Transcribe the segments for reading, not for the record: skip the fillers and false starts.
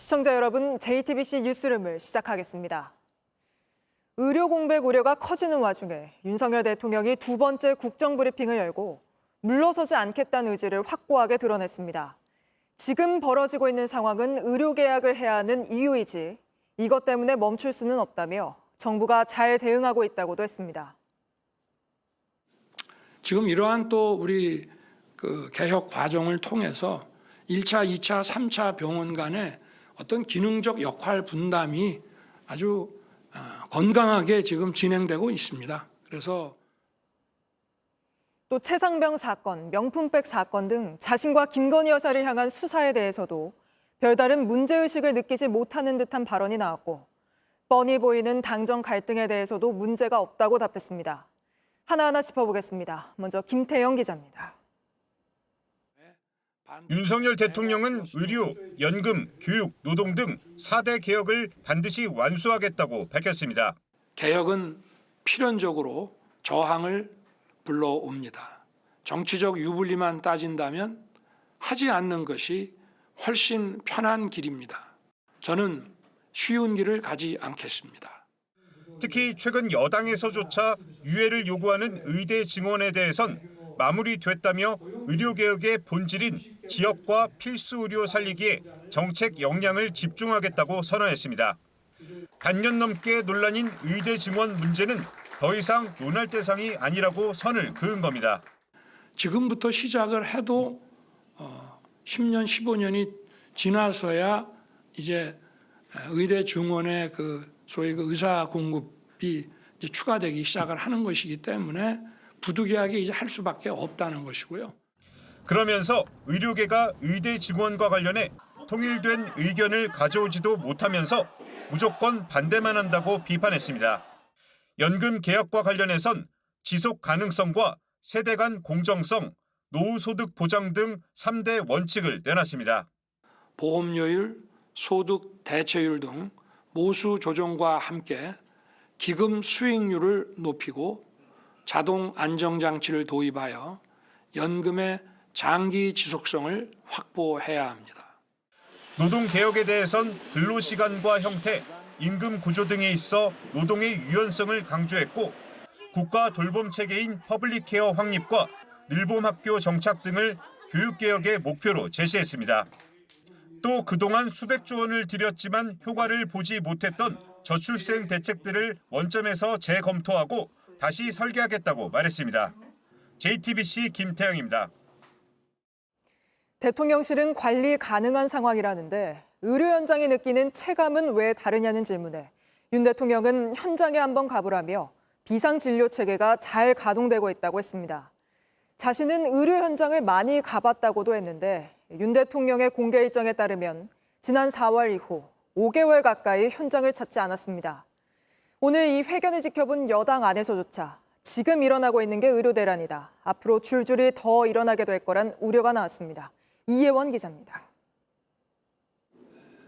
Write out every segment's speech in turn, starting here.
시청자 여러분, JTBC 뉴스룸을 시작하겠습니다. 의료 공백 우려가 커지는 와중에 윤석열 대통령이 두 번째 국정브리핑을 열고 물러서지 않겠다는 의지를 확고하게 드러냈습니다. 지금 벌어지고 있는 상황은 의료 개혁을 해야 하는 이유이지 이것 때문에 멈출 수는 없다며 정부가 잘 대응하고 있다고도 했습니다. 지금 이러한 또 우리 개혁 과정을 통해서 1차, 2차, 3차 병원 간의 어떤 기능적 역할 분담이 아주 건강하게 지금 진행되고 있습니다. 그래서 또 최상병 사건, 명품백 사건 등 자신과 김건희 여사를 향한 수사에 대해서도 별다른 문제의식을 느끼지 못하는 듯한 발언이 나왔고 뻔히 보이는 당정 갈등에 대해서도 문제가 없다고 답했습니다. 하나하나 짚어보겠습니다. 먼저 김태영 기자입니다. 윤석열 대통령은 의료, 연금, 교육, 노동 등 4대 개혁을 반드시 완수하겠다고 밝혔습니다. 개혁은 필연적으로 저항을 불러옵니다. 정치적 유불리만 따진다면 하지 않는 것이 훨씬 편한 길입니다. 저는 쉬운 길을 가지 않겠습니다. 특히 최근 여당에서조차 유예를 요구하는 의대 증원에 대해선 마무리됐다며 의료개혁의 본질인 지역과 필수 의료 살리기에 정책 역량을 집중하겠다고 선언했습니다. 반년 넘게 논란인 의대 증원 문제는 더 이상 논할 대상이 아니라고 선을 그은 겁니다. 지금부터 시작을 해도 10년, 15년이 지나서야 이제 의대 증원의 소위 의사 공급이 이제 추가되기 시작을 하는 것이기 때문에 부득이하게 이제 할 수밖에 없다는 것이고요. 그러면서 의료계가 의대 증원과 관련해 통일된 의견을 가져오지도 못하면서 무조건 반대만 한다고 비판했습니다. 연금 개혁과 관련해선 지속 가능성과 세대 간 공정성, 노후 소득 보장 등 3대 원칙을 내놨습니다. 보험료율, 소득 대체율 등 모수 조정과 함께 기금 수익률을 높이고 자동 안정장치를 도입하여 연금의 장기 지속성을 확보해야 합니다. 노동개혁에 대해선 근로시간과 형태, 임금 구조 등에 있어 노동의 유연성을 강조했고 국가 돌봄 체계인 퍼블릭케어 확립과 늘봄학교 정착 등을 교육개혁의 목표로 제시했습니다. 또 그동안 수백조 원을 들였지만 효과를 보지 못했던 저출생 대책들을 원점에서 재검토하고 다시 설계하겠다고 말했습니다. JTBC 김태영입니다. 대통령실은 관리 가능한 상황이라는데 의료 현장이 느끼는 체감은 왜 다르냐는 질문에 윤 대통령은 현장에 한번 가보라며 비상진료 체계가 잘 가동되고 있다고 했습니다. 자신은 의료 현장을 많이 가봤다고도 했는데 윤 대통령의 공개 일정에 따르면 지난 4월 이후 5개월 가까이 현장을 찾지 않았습니다. 오늘 이 회견을 지켜본 여당 안에서조차 지금 일어나고 있는 게 의료 대란이다. 앞으로 줄줄이 더 일어나게 될 거란 우려가 나왔습니다. 이혜원 기자입니다.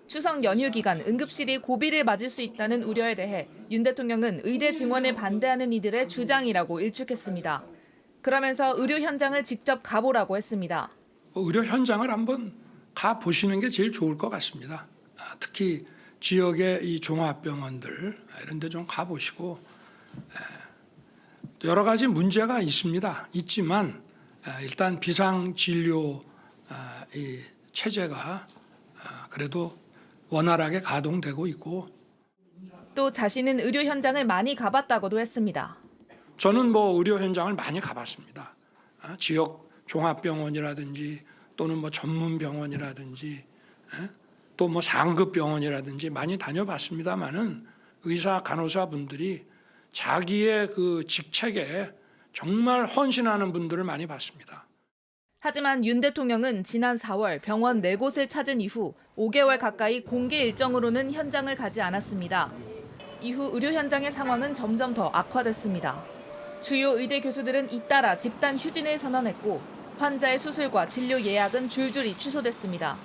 추석 연휴 기간 응급실이 고비를 맞을 수 있다는 우려에 대해 윤 대통령은 의대 증원을 반대하는 이들의 주장이라고 일축했습니다. 그러면서 의료 현장을 직접 가보라고 했습니다. 의료 현장을 한번 가보시는 게 제일 좋을 것 같습니다. 특히 지역의 이 종합병원들 이런 데 좀 가보시고 여러 가지 문제가 있지만 일단 비상진료 이 체제가 그래도 원활하게 가동되고 있고 또 자신은 의료 현장을 많이 가봤다고도 했습니다. 저는 의료 현장을 많이 가봤습니다. 지역 종합병원이라든지 또는 전문병원이라든지 또 상급병원이라든지 많이 다녀봤습니다만은 의사 간호사분들이 자기의 직책에 정말 헌신하는 분들을 많이 봤습니다. 하지만 윤 대통령은 지난 4월 병원 4곳을 찾은 이후 5개월 가까이 공개 일정으로는 현장을 가지 않았습니다. 이후 의료 현장의 상황은 점점 더 악화됐습니다. 주요 의대 교수들은 잇따라 집단 휴진을 선언했고 환자의 수술과 진료 예약은 줄줄이 취소됐습니다.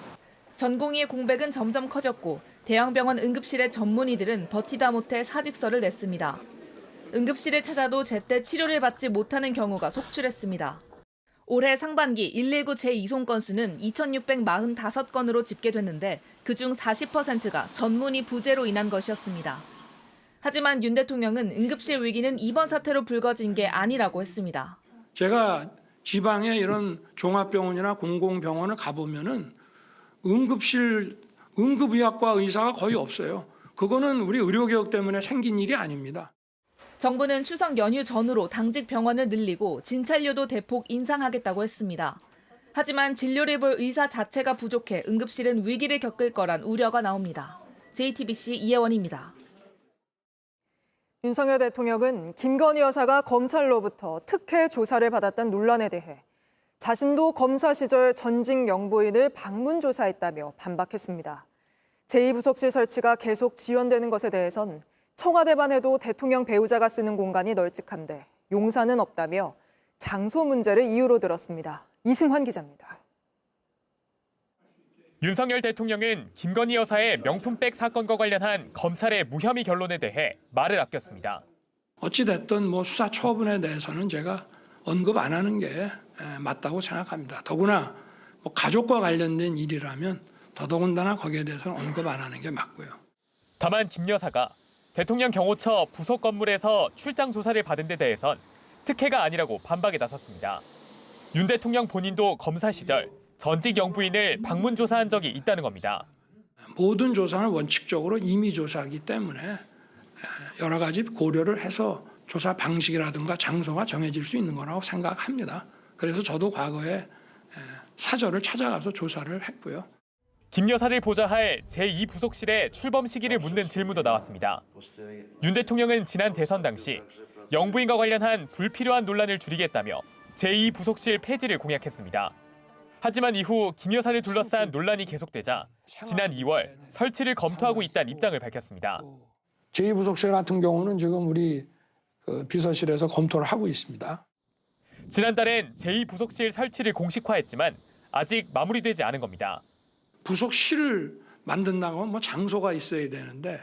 전공의의 공백은 점점 커졌고 대형병원 응급실의 전문의들은 버티다 못해 사직서를 냈습니다. 응급실을 찾아도 제때 치료를 받지 못하는 경우가 속출했습니다. 올해 상반기 119 재이송 건수는 2,645건으로 집계됐는데 그중 40%가 전문의 부재로 인한 것이었습니다. 하지만 윤 대통령은 응급실 위기는 이번 사태로 불거진 게 아니라고 했습니다. 제가 지방에 이런 종합병원이나 공공병원을 가보면은 응급의학과 의사가 거의 없어요. 그거는 우리 의료개혁 때문에 생긴 일이 아닙니다. 정부는 추석 연휴 전후로 당직 병원을 늘리고 진찰료도 대폭 인상하겠다고 했습니다. 하지만 진료를 볼 의사 자체가 부족해 응급실은 위기를 겪을 거란 우려가 나옵니다. JTBC 이혜원입니다. 윤석열 대통령은 김건희 여사가 검찰로부터 특혜 조사를 받았다는 논란에 대해 자신도 검사 시절 전직 영부인을 방문 조사했다며 반박했습니다. 제2부속실 설치가 계속 지연되는 것에 대해선 청와대만 해도 대통령 배우자가 쓰는 공간이 널찍한데 용산은 없다며 장소 문제를 이유로 들었습니다. 이승환 기자입니다. 윤석열 대통령은 김건희 여사의 명품백 사건과 관련한 검찰의 무혐의 결론에 대해 말을 아꼈습니다. 어찌됐든 수사 처분에 대해서는 제가 언급 안 하는 게 맞다고 생각합니다. 더구나 가족과 관련된 일이라면 더더군다나 거기에 대해서는 언급 안 하는 게 맞고요. 다만 김 여사가 대통령 경호처 부속 건물에서 출장 조사를 받은 데 대해선 특혜가 아니라고 반박에 나섰습니다. 윤 대통령 본인도 검사 시절 전직 영부인을 방문 조사한 적이 있다는 겁니다. 모든 조사는 원칙적으로 임의 조사이기 때문에 여러 가지 고려를 해서 조사 방식이라든가 장소가 정해질 수 있는 거라고 생각합니다. 그래서 저도 과거에 사저를 찾아가서 조사를 했고요. 김 여사를 보좌할 제2부속실의 출범 시기를 묻는 질문도 나왔습니다. 윤 대통령은 지난 대선 당시 영부인과 관련한 불필요한 논란을 줄이겠다며 제2부속실 폐지를 공약했습니다. 하지만 이후 김 여사를 둘러싼 논란이 계속되자 지난 2월 설치를 검토하고 있다는 입장을 밝혔습니다. 제2부속실 같은 경우는 지금 우리 비서실에서 검토를 하고 있습니다. 지난달엔 제2부속실 설치를 공식화했지만 아직 마무리되지 않은 겁니다. 부속실을 만든다고 하면 장소가 있어야 되는데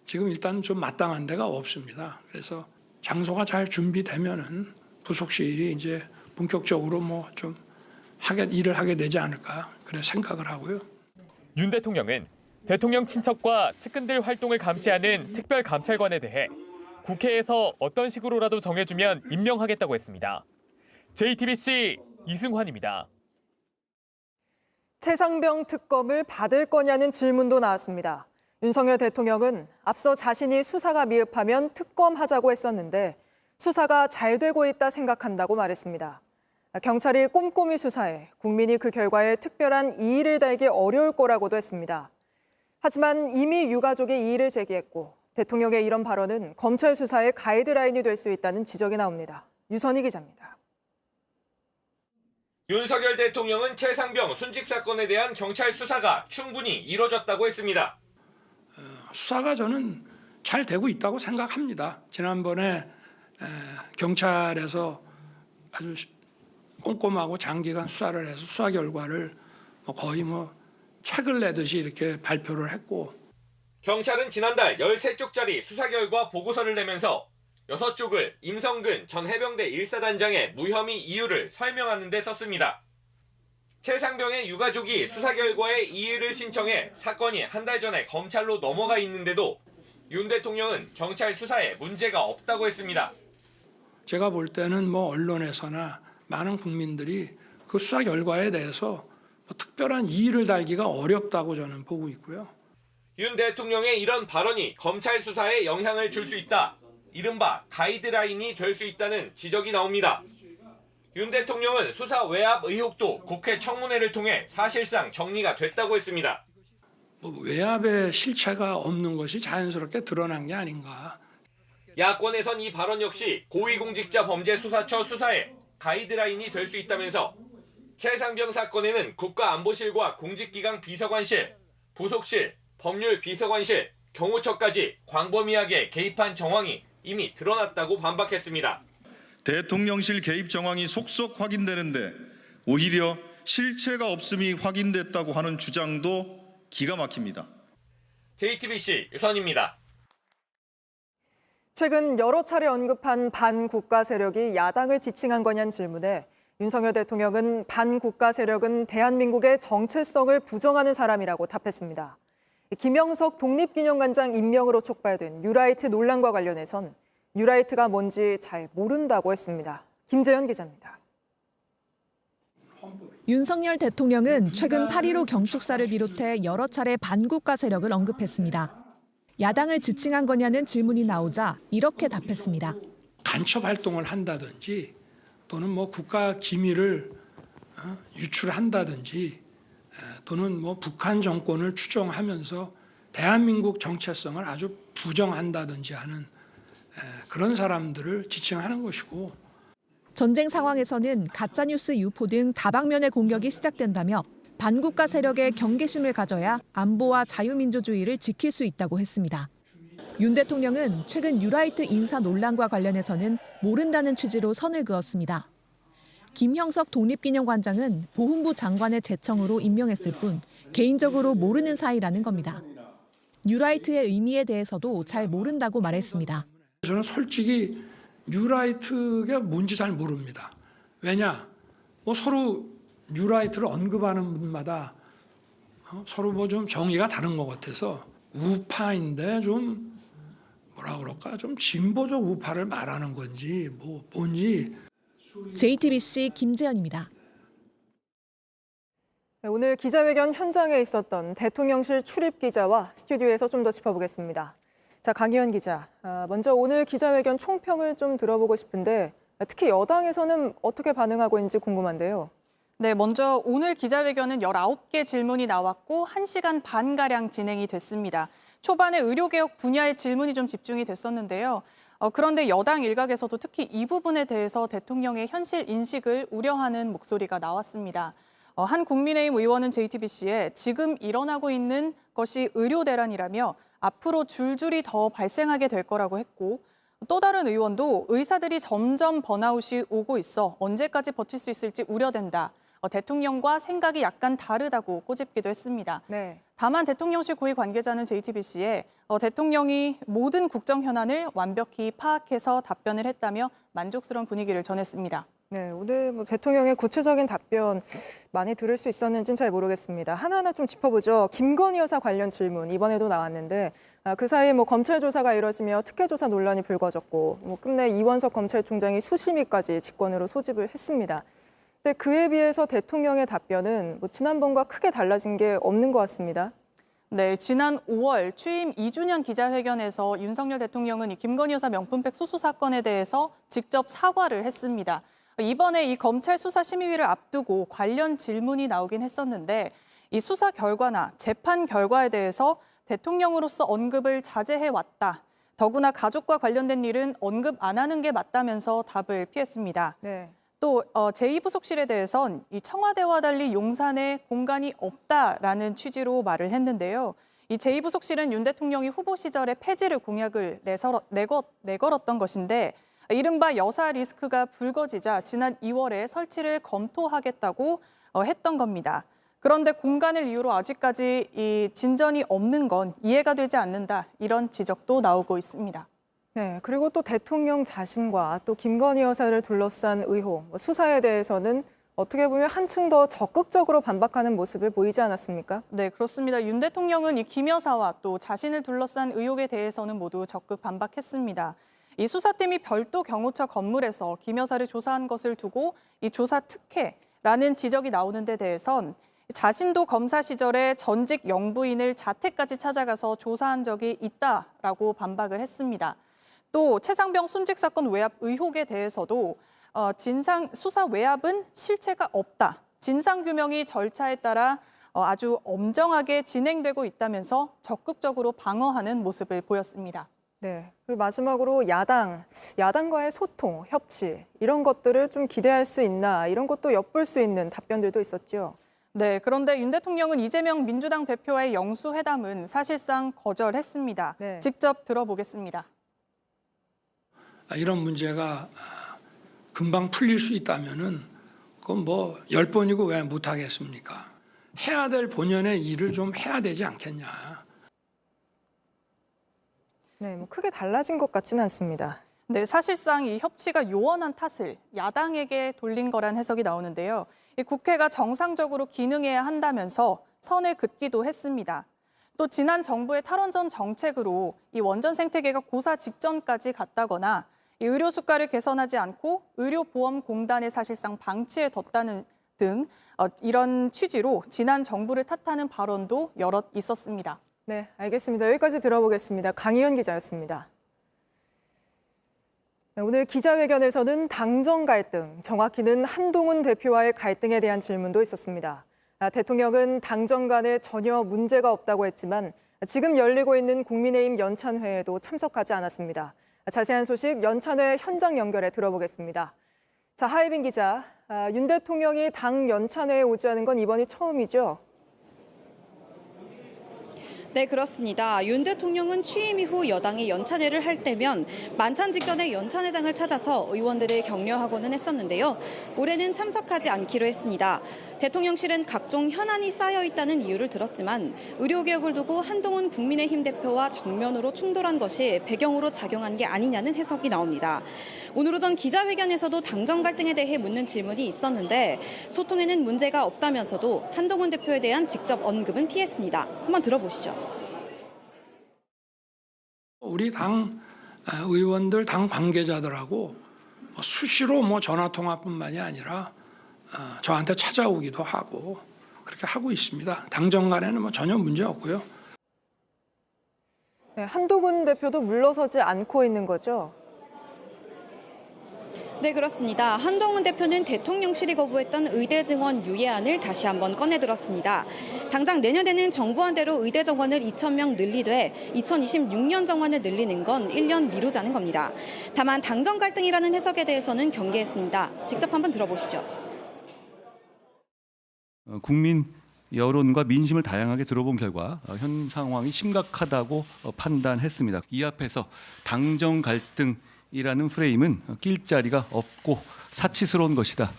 지금 일단 좀 마땅한 데가 없습니다. 그래서 장소가 잘 준비되면은 부속실이 이제 본격적으로 좀 일을 하게 되지 않을까 그래 생각을 하고요. 윤 대통령은 대통령 친척과 측근들 활동을 감시하는 특별감찰관에 대해 국회에서 어떤 식으로라도 정해주면 임명하겠다고 했습니다. JTBC 이승환입니다. 최상병 특검을 받을 거냐는 질문도 나왔습니다. 윤석열 대통령은 앞서 자신이 수사가 미흡하면 특검하자고 했었는데 수사가 잘 되고 있다 생각한다고 말했습니다. 경찰이 꼼꼼히 수사해 국민이 그 결과에 특별한 이의를 달기 어려울 거라고도 했습니다. 하지만 이미 유가족이 이의를 제기했고 대통령의 이런 발언은 검찰 수사의 가이드라인이 될 수 있다는 지적이 나옵니다. 유선희 기자입니다. 윤석열 대통령은 최상병 순직 사건에 대한 경찰 수사가 충분히 이뤄졌다고 했습니다. 수사가 저는 잘 되고 있다고 생각합니다. 지난번에 경찰에서 아주 꼼꼼하고 장기간 수사를 해서 수사 결과를 거의 책을 내듯이 이렇게 발표를 했고 경찰은 지난달 13쪽짜리 수사 결과 보고서를 내면서 6쪽을 임성근 전 해병대 1사단장의 무혐의 이유를 설명하는 데 썼습니다. 최상병의 유가족이 수사 결과에 이의를 신청해 사건이 한 달 전에 검찰로 넘어가 있는데도 윤 대통령은 경찰 수사에 문제가 없다고 했습니다. 제가 볼 때는 언론에서나 많은 국민들이 그 수사 결과에 대해서 특별한 이의를 달기가 어렵다고 저는 보고 있고요. 윤 대통령의 이런 발언이 검찰 수사에 영향을 줄 수 있다. 이른바 가이드라인이 될 수 있다는 지적이 나옵니다. 윤 대통령은 수사 외압 의혹도 국회 청문회를 통해 사실상 정리가 됐다고 했습니다. 외압의 실체가 없는 것이 자연스럽게 드러난 게 아닌가. 야권에선 이 발언 역시 고위공직자범죄수사처 수사에 가이드라인이 될 수 있다면서 최상병 사건에는 국가안보실과 공직기강 비서관실, 부속실, 법률비서관실, 경호처까지 광범위하게 개입한 정황이 이미 드러났다고 반박했습니다. 대통령실 개입 정황이 속속 확인되는데 오히려 실체가 없음이 확인됐다고 하는 주장도 기가 막힙니다. JTBC 유선입니다. 최근 여러 차례 언급한 반국가 세력이 야당을 지칭한 거냐는 질문에 윤석열 대통령은 반국가 세력은 대한민국의 정체성을 부정하는 사람이라고 답했습니다. 김형석 독립기념관장 임명으로 촉발된 뉴라이트 논란과 관련해선 뉴라이트가 뭔지 잘 모른다고 했습니다. 김재현 기자입니다. 윤석열 대통령은 최근 8.15 경축사를 비롯해 여러 차례 반국가 세력을 언급했습니다. 야당을 지칭한 거냐는 질문이 나오자 이렇게 답했습니다. 간첩 활동을 한다든지 또는 뭐 국가 기밀을 유출한다든지 또는 뭐 북한 정권을 추종하면서 대한민국 정체성을 아주 부정한다든지 하는 그런 사람들을 지칭하는 것이고, 전쟁 상황에서는 가짜뉴스 유포 등 다방면의 공격이 시작된다며 반국가 세력의 경계심을 가져야 안보와 자유민주주의를 지킬 수 있다고 했습니다. 윤 대통령은 최근 뉴라이트 인사 논란과 관련해서는 모른다는 취지로 선을 그었습니다. 김형석 독립기념관장은 보훈부 장관의 제청으로 임명했을 뿐 개인적으로 모르는 사이라는 겁니다. 뉴라이트의 의미에 대해서도 잘 모른다고 말했습니다. 저는 솔직히 뉴라이트가 뭔지 잘 모릅니다. 왜냐? 뭐 서로 뉴라이트를 언급하는 분마다 서로 뭐 좀 정의가 다른 것 같아서 우파인데 좀 뭐라 그럴까? 좀 진보적 우파를 말하는 건지 뭔지. JTBC 김재현입니다. 오늘 기자회견 현장에 있었던 대통령실 출입 기자와 스튜디오에서 좀 더 짚어보겠습니다. 자, 강희연 기자, 먼저 오늘 기자회견 총평을 좀 들어보고 싶은데 특히 여당에서는 어떻게 반응하고 있는지 궁금한데요. 네, 먼저 오늘 기자회견은 19개 질문이 나왔고 1시간 반가량 진행이 됐습니다. 초반에 의료개혁 분야의 질문이 좀 집중이 됐었는데요. 그런데 여당 일각에서도 특히 이 부분에 대해서 대통령의 현실 인식을 우려하는 목소리가 나왔습니다. 한 국민의힘 의원은 JTBC에 지금 일어나고 있는 것이 의료 대란이라며 앞으로 줄줄이 더 발생하게 될 거라고 했고, 또 다른 의원도 의사들이 점점 번아웃이 오고 있어 언제까지 버틸 수 있을지 우려된다. 대통령과 생각이 약간 다르다고 꼬집기도 했습니다. 네. 다만 대통령실 고위 관계자는 JTBC에 대통령이 모든 국정 현안을 완벽히 파악해서 답변을 했다며 만족스러운 분위기를 전했습니다. 네, 오늘 뭐 대통령의 구체적인 답변 많이 들을 수 있었는지는 잘 모르겠습니다. 하나하나 좀 짚어보죠. 김건희 여사 관련 질문 이번에도 나왔는데 그 사이 뭐 검찰 조사가 이뤄지며 특혜 조사 논란이 불거졌고 뭐 끝내 이원석 검찰총장이 수심위까지 직권으로 소집을 했습니다. 근데 그에 비해서 대통령의 답변은 뭐 지난번과 크게 달라진 게 없는 것 같습니다. 네, 지난 5월 취임 2주년 기자회견에서 윤석열 대통령은 이 김건희 여사 명품백 수수 사건에 대해서 직접 사과를 했습니다. 이번에 이 검찰 수사 심의위를 앞두고 관련 질문이 나오긴 했었는데 이 수사 결과나 재판 결과에 대해서 대통령으로서 언급을 자제해왔다. 더구나 가족과 관련된 일은 언급 안 하는 게 맞다면서 답을 피했습니다. 네. 또 제2부속실에 대해선 이 청와대와 달리 용산에 공간이 없다라는 취지로 말을 했는데요. 이 제2부속실은 윤 대통령이 후보 시절에 폐지를 공약을 내걸었던 것인데 이른바 여사 리스크가 불거지자 지난 2월에 설치를 검토하겠다고 했던 겁니다. 그런데 공간을 이유로 아직까지 이 진전이 없는 건 이해가 되지 않는다. 이런 지적도 나오고 있습니다. 네, 그리고 또 대통령 자신과 또 김건희 여사를 둘러싼 의혹, 수사에 대해서는 어떻게 보면 한층 더 적극적으로 반박하는 모습을 보이지 않았습니까? 네, 그렇습니다. 윤 대통령은 이 김 여사와 또 자신을 둘러싼 의혹에 대해서는 모두 적극 반박했습니다. 이 수사팀이 별도 경호처 건물에서 김 여사를 조사한 것을 두고 이 조사 특혜라는 지적이 나오는 데 대해선 자신도 검사 시절에 전직 영부인을 자택까지 찾아가서 조사한 적이 있다라고 반박을 했습니다. 또 최상병 순직 사건 외압 의혹에 대해서도 수사 외압은 실체가 없다. 진상규명이 절차에 따라 아주 엄정하게 진행되고 있다면서 적극적으로 방어하는 모습을 보였습니다. 네, 그리고 마지막으로 야당과의 소통, 협치 이런 것들을 좀 기대할 수 있나 이런 것도 엿볼 수 있는 답변들도 있었죠. 네, 그런데 윤 대통령은 이재명 민주당 대표와의 영수회담은 사실상 거절했습니다. 네. 직접 들어보겠습니다. 이런 문제가 금방 풀릴 수 있다면은 그건 뭐 10번이고 왜 못하겠습니까? 해야 될 본연의 일을 좀 해야 되지 않겠냐. 네, 뭐 크게 달라진 것 같지는 않습니다. 네, 사실상 이 협치가 요원한 탓을 야당에게 돌린 거란 해석이 나오는데요. 이 국회가 정상적으로 기능해야 한다면서 선을 긋기도 했습니다. 또 지난 정부의 탈원전 정책으로 이 원전 생태계가 고사 직전까지 갔다거나 이 의료 수가를 개선하지 않고 의료보험공단을 사실상 방치해 뒀다는 등 이런 취지로 지난 정부를 탓하는 발언도 여럿 있었습니다. 네, 알겠습니다. 여기까지 들어보겠습니다. 강희연 기자였습니다. 네, 오늘 기자회견에서는 당정 갈등, 정확히는 한동훈 대표와의 갈등에 대한 질문도 있었습니다. 대통령은 당정 간에 전혀 문제가 없다고 했지만 지금 열리고 있는 국민의힘 연찬회에도 참석하지 않았습니다. 자세한 소식 연찬회 현장 연결해 들어보겠습니다. 자, 하예빈 기자, 윤 대통령이 당 연찬회에 오지 않은 건 이번이 처음이죠? 네, 그렇습니다. 윤 대통령은 취임 이후 여당이 연찬회를 할 때면 만찬 직전에 연찬회장을 찾아서 의원들을 격려하고는 했었는데요. 올해는 참석하지 않기로 했습니다. 대통령실은 각종 현안이 쌓여 있다는 이유를 들었지만 의료개혁을 두고 한동훈 국민의힘 대표와 정면으로 충돌한 것이 배경으로 작용한 게 아니냐는 해석이 나옵니다. 오늘 오전 기자회견에서도 당정 갈등에 대해 묻는 질문이 있었는데 소통에는 문제가 없다면서도 한동훈 대표에 대한 직접 언급은 피했습니다. 한번 들어보시죠. 우리 당 의원들, 당 관계자들하고 수시로 전화 통화뿐만이 아니라 저한테 찾아오기도 하고 그렇게 하고 있습니다. 당정 간에는 전혀 문제 없고요. 네, 한동훈 대표도 물러서지 않고 있는 거죠? 네, 그렇습니다. 한동훈 대표는 대통령실이 거부했던 의대 증원 유예안을 다시 한번 꺼내들었습니다. 당장 내년에는 정부안대로 의대 정원을 2,000명 늘리되 2026년 정원을 늘리는 건 1년 미루자는 겁니다. 다만 당정 갈등이라는 해석에 대해서는 경계했습니다. 직접 한번 들어보시죠. 국민 여론과 민심을 다양하게 들어본 결과 현 상황이 심각하다고 판단했습니다. 이 앞에서 당정 갈등이라는 프레임은 낄 자리가 없고 사치스러운 것이다.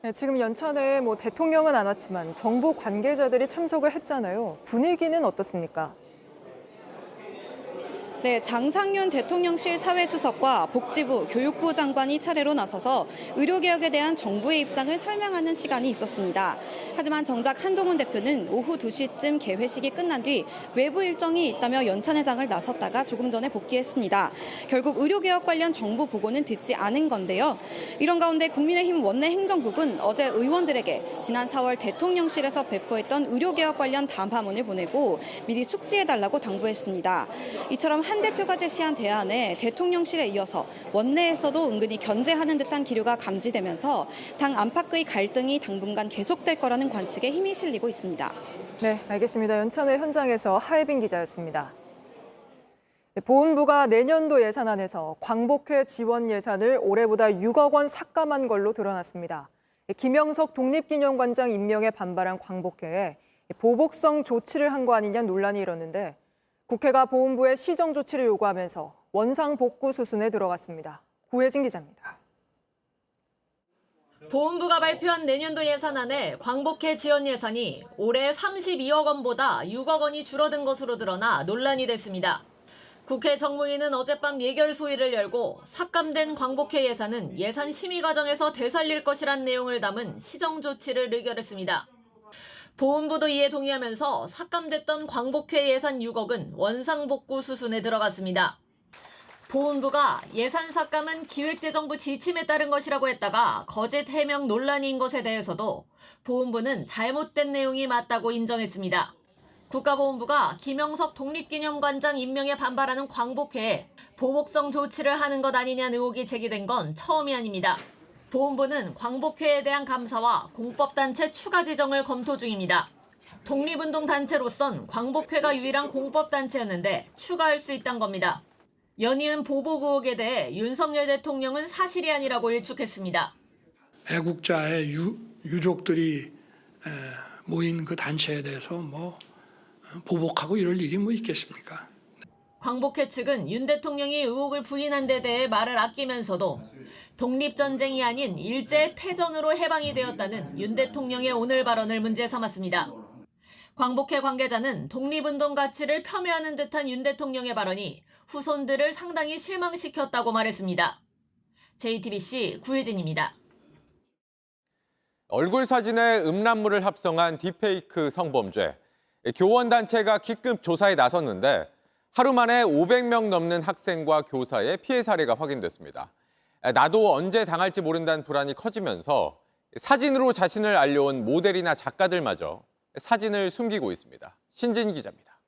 네, 지금 연찬회에 대통령은 안 왔지만 정부 관계자들이 참석을 했잖아요. 분위기는 어떻습니까? 네, 장상윤 대통령실 사회수석과 복지부, 교육부 장관이 차례로 나서서 의료개혁에 대한 정부의 입장을 설명하는 시간이 있었습니다. 하지만 정작 한동훈 대표는 오후 2시쯤 개회식이 끝난 뒤 외부 일정이 있다며 연찬회장을 나섰다가 조금 전에 복귀했습니다. 결국 의료개혁 관련 정부 보고는 듣지 않은 건데요. 이런 가운데 국민의힘 원내 행정국은 어제 의원들에게 지난 4월 대통령실에서 배포했던 의료개혁 관련 담화문을 보내고 미리 숙지해달라고 당부했습니다. 이처럼 한 대표가 제시한 대안에 대통령실에 이어서 원내에서도 은근히 견제하는 듯한 기류가 감지되면서 당 안팎의 갈등이 당분간 계속될 거라는 관측에 힘이 실리고 있습니다. 네, 알겠습니다. 연찬회 현장에서 하예빈 기자였습니다. 보훈부가 내년도 예산안에서 광복회 지원 예산을 올해보다 6억 원 삭감한 걸로 드러났습니다. 김영석 독립기념관장 임명에 반발한 광복회에 보복성 조치를 한 거 아니냐 논란이 일었는데 국회가 보훈부에 시정 조치를 요구하면서 원상 복구 수순에 들어갔습니다. 구혜진 기자입니다. 보훈부가 발표한 내년도 예산안에 광복회 지원 예산이 올해 32억 원보다 6억 원이 줄어든 것으로 드러나 논란이 됐습니다. 국회 정무위는 어젯밤 예결 소위를 열고 삭감된 광복회 예산은 예산 심의 과정에서 되살릴 것이란 내용을 담은 시정 조치를 의결했습니다. 보훈부도 이에 동의하면서 삭감됐던 광복회 예산 6억은 원상복구 수순에 들어갔습니다. 보훈부가 예산 삭감은 기획재정부 지침에 따른 것이라고 했다가 거짓 해명 논란인 것에 대해서도 보훈부는 잘못된 내용이 맞다고 인정했습니다. 국가보훈부가 김영석 독립기념관장 임명에 반발하는 광복회에 보복성 조치를 하는 것 아니냐는 의혹이 제기된 건 처음이 아닙니다. 보훈부는 광복회에 대한 감사와 공법단체 추가 지정을 검토 중입니다. 독립운동단체로선 광복회가 유일한 공법단체였는데 추가할 수 있다는 겁니다. 연이은 보복 의혹에 대해 윤석열 대통령은 사실이 아니라고 일축했습니다. 애국자의 유족들이 모인 그 단체에 대해서 보복하고 이럴 일이 있겠습니까? 광복회 측은 윤 대통령이 의혹을 부인한 데 대해 말을 아끼면서도 독립전쟁이 아닌 일제 패전으로 해방이 되었다는 윤 대통령의 오늘 발언을 문제 삼았습니다. 광복회 관계자는 독립운동 가치를 폄훼하는 듯한 윤 대통령의 발언이 후손들을 상당히 실망시켰다고 말했습니다. JTBC 구혜진입니다. 얼굴 사진에 음란물을 합성한 딥페이크 성범죄. 교원단체가 긴급 조사에 나섰는데 하루 만에 500명 넘는 학생과 교사의 피해 사례가 확인됐습니다. 나도 언제 당할지 모른다는 불안이 커지면서 사진으로 자신을 알려온 모델이나 작가들마저 사진을 숨기고 있습니다. 신진 기자입니다.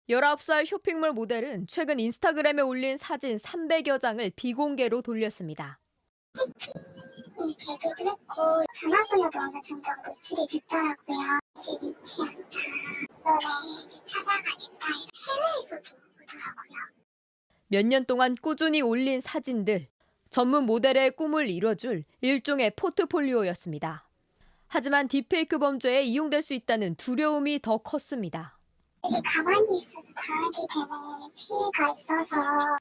19살 쇼핑몰 모델은 최근 인스타그램에 올린 사진 300여 장을 비공개로 돌렸습니다. 되기도 했고 전화번호도 어느 정도 노출이 됐더라고요. 집 잊지 않다. 너네 집 찾아가겠다. 해외에서도 오더라고요. 몇 년 동안 꾸준히 올린 사진들, 전문 모델의 꿈을 이뤄줄 일종의 포트폴리오였습니다. 하지만 딥페이크 범죄에 이용될 수 있다는 두려움이 더 컸습니다. 이게 가만히 있어도 당하게 되는 피해가 있어서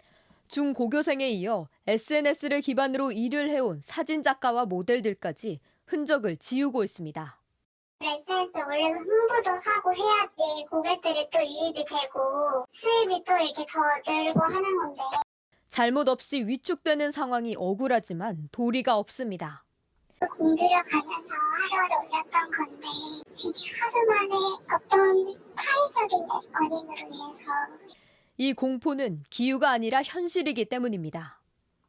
중고교생에 이어 SNS를 기반으로 일을 해온 사진작가와 모델들까지 흔적을 지우고 있습니다. SNS 올려서 홍보도 하고 해야지 고객들이 또 유입이 되고 수입이 또 이렇게 더 늘고 하는 건데. 잘못 없이 위축되는 상황이 억울하지만 도리가 없습니다. 공들여 가면서 하루를 올렸던 건데 이게 하루 만에 어떤 타의적인 원인으로 인해서 이 공포는 기우가 아니라 현실이기 때문입니다.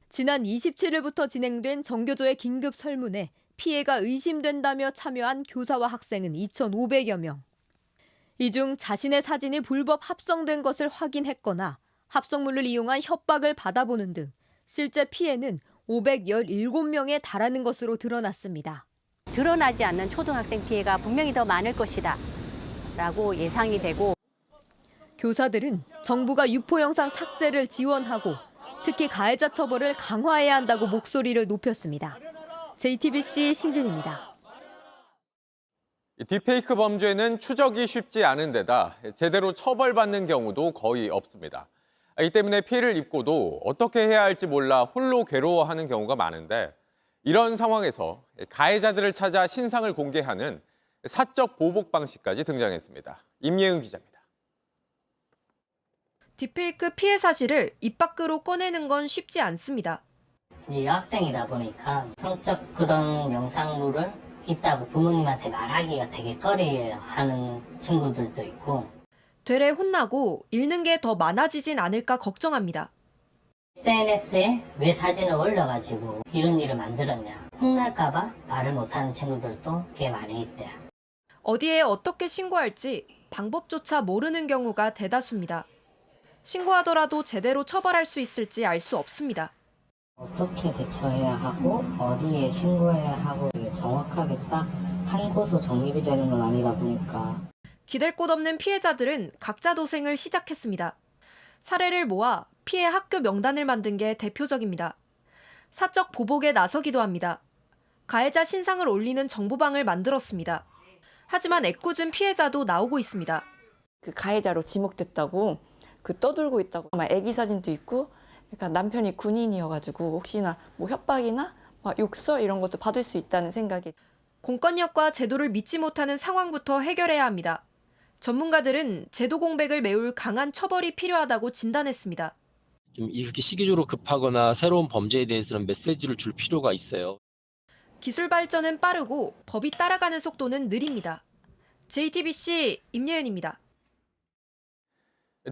지난 27일부터 진행된 정교조의 긴급 설문에 피해가 의심된다며 참여한 교사와 학생은 2,500여 명. 이 중 자신의 사진이 불법 합성된 것을 확인했거나 합성물을 이용한 협박을 받아보는 등 실제 피해는 517명에 달하는 것으로 드러났습니다. 드러나지 않는 초등학생 피해가 분명히 더 많을 것이다 라고 예상이 되고, 교사들은 정부가 유포 영상 삭제를 지원하고 특히 가해자 처벌을 강화해야 한다고 목소리를 높였습니다. JTBC 신진입니다. 딥페이크 범죄는 추적이 쉽지 않은 데다 제대로 처벌받는 경우도 거의 없습니다. 이 때문에 피해를 입고도 어떻게 해야 할지 몰라 홀로 괴로워하는 경우가 많은데, 이런 상황에서 가해자들을 찾아 신상을 공개하는 사적 보복 방식까지 등장했습니다. 임예은 기자입니다. 딥페이크 피해 사실을 입 밖으로 꺼내는 건 쉽지 않습니다. 이제 여학생이다 보니까 성적 그런 영상물을 있다고 부모님한테 말하기가 되게 꺼려하는 친구들도 있고, 되레 혼나고 읽는 게 더 많아지진 않을까 걱정합니다. SNS에 왜 사진을 올려가지고 이런 일을 만들었냐, 혼날까봐 말을 못하는 친구들도 꽤 많이 있대요. 어디에 어떻게 신고할지 방법조차 모르는 경우가 대다수입니다. 신고하더라도 제대로 처벌할 수 있을지 알 수 없습니다. 어떻게 대처해야 하고 어디에 신고해야 하고 이게 정확하게 딱 한 곳으로 정립이 되는 건 아니다 보니까 기댈 곳 없는 피해자들은 각자 도생을 시작했습니다. 사례를 모아 피해 학교 명단을 만든 게 대표적입니다. 사적 보복에 나서기도 합니다. 가해자 신상을 올리는 정보방을 만들었습니다. 하지만 애꿎은 피해자도 나오고 있습니다. 그 가해자로 지목됐다고 떠들고 있다고, 아마 애기 사진도 있고, 그러니까 남편이 군인이어가지고 혹시나 뭐 협박이나 욕설 이런 것도 받을 수 있다는 생각이. 공권력과 제도를 믿지 못하는 상황부터 해결해야 합니다. 전문가들은 제도 공백을 메울 강한 처벌이 필요하다고 진단했습니다. 좀 이렇게 시기적으로 급하거나 새로운 범죄에 대해서는 메시지를 줄 필요가 있어요. 기술 발전은 빠르고 법이 따라가는 속도는 느립니다. JTBC 임예은입니다.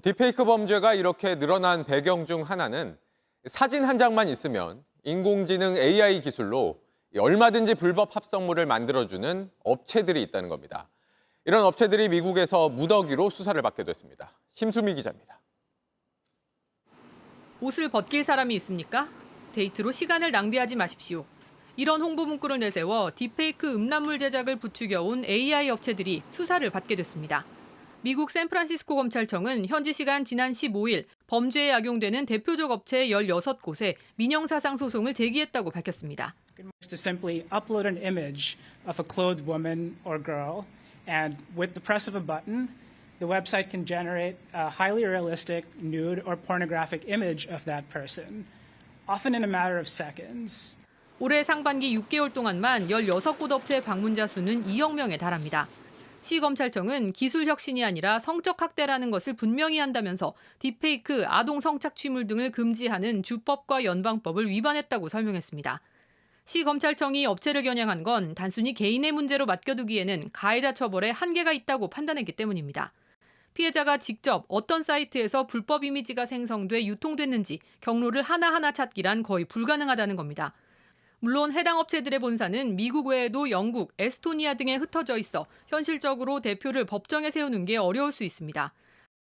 딥페이크 범죄가 이렇게 늘어난 배경 중 하나는 사진 한 장만 있으면 인공지능 AI 기술로 얼마든지 불법 합성물을 만들어주는 업체들이 있다는 겁니다. 이런 업체들이 미국에서 무더기로 수사를 받게 됐습니다. 심수미 기자입니다. 옷을 벗길 사람이 있습니까? 데이트로 시간을 낭비하지 마십시오. 이런 홍보 문구를 내세워 딥페이크 음란물 제작을 부추겨온 AI 업체들이 수사를 받게 됐습니다. 미국 샌프란시스코 검찰청은 현지 시간 지난 15일 범죄에 악용되는 대표적 업체 16곳에 민형사상 소송을 제기했다고 밝혔습니다. To simply upload an image of a clothed woman or girl, and with the press of a button, the website can generate a highly realistic nude or pornographic image of that person, often in a matter of seconds. 올해 상반기 6개월 동안만 16곳 업체 방문자 수는 2억 명에 달합니다. 시검찰청은 기술 혁신이 아니라 성적 학대라는 것을 분명히 한다면서 딥페이크, 아동 성착취물 등을 금지하는 주법과 연방법을 위반했다고 설명했습니다. 시 검찰청이 업체를 겨냥한 건 단순히 개인의 문제로 맡겨두기에는 가해자 처벌에 한계가 있다고 판단했기 때문입니다. 피해자가 직접 어떤 사이트에서 불법 이미지가 생성돼 유통됐는지 경로를 하나하나 찾기란 거의 불가능하다는 겁니다. 물론 해당 업체들의 본사는 미국 외에도 영국, 에스토니아 등에 흩어져 있어 현실적으로 대표를 법정에 세우는 게 어려울 수 있습니다.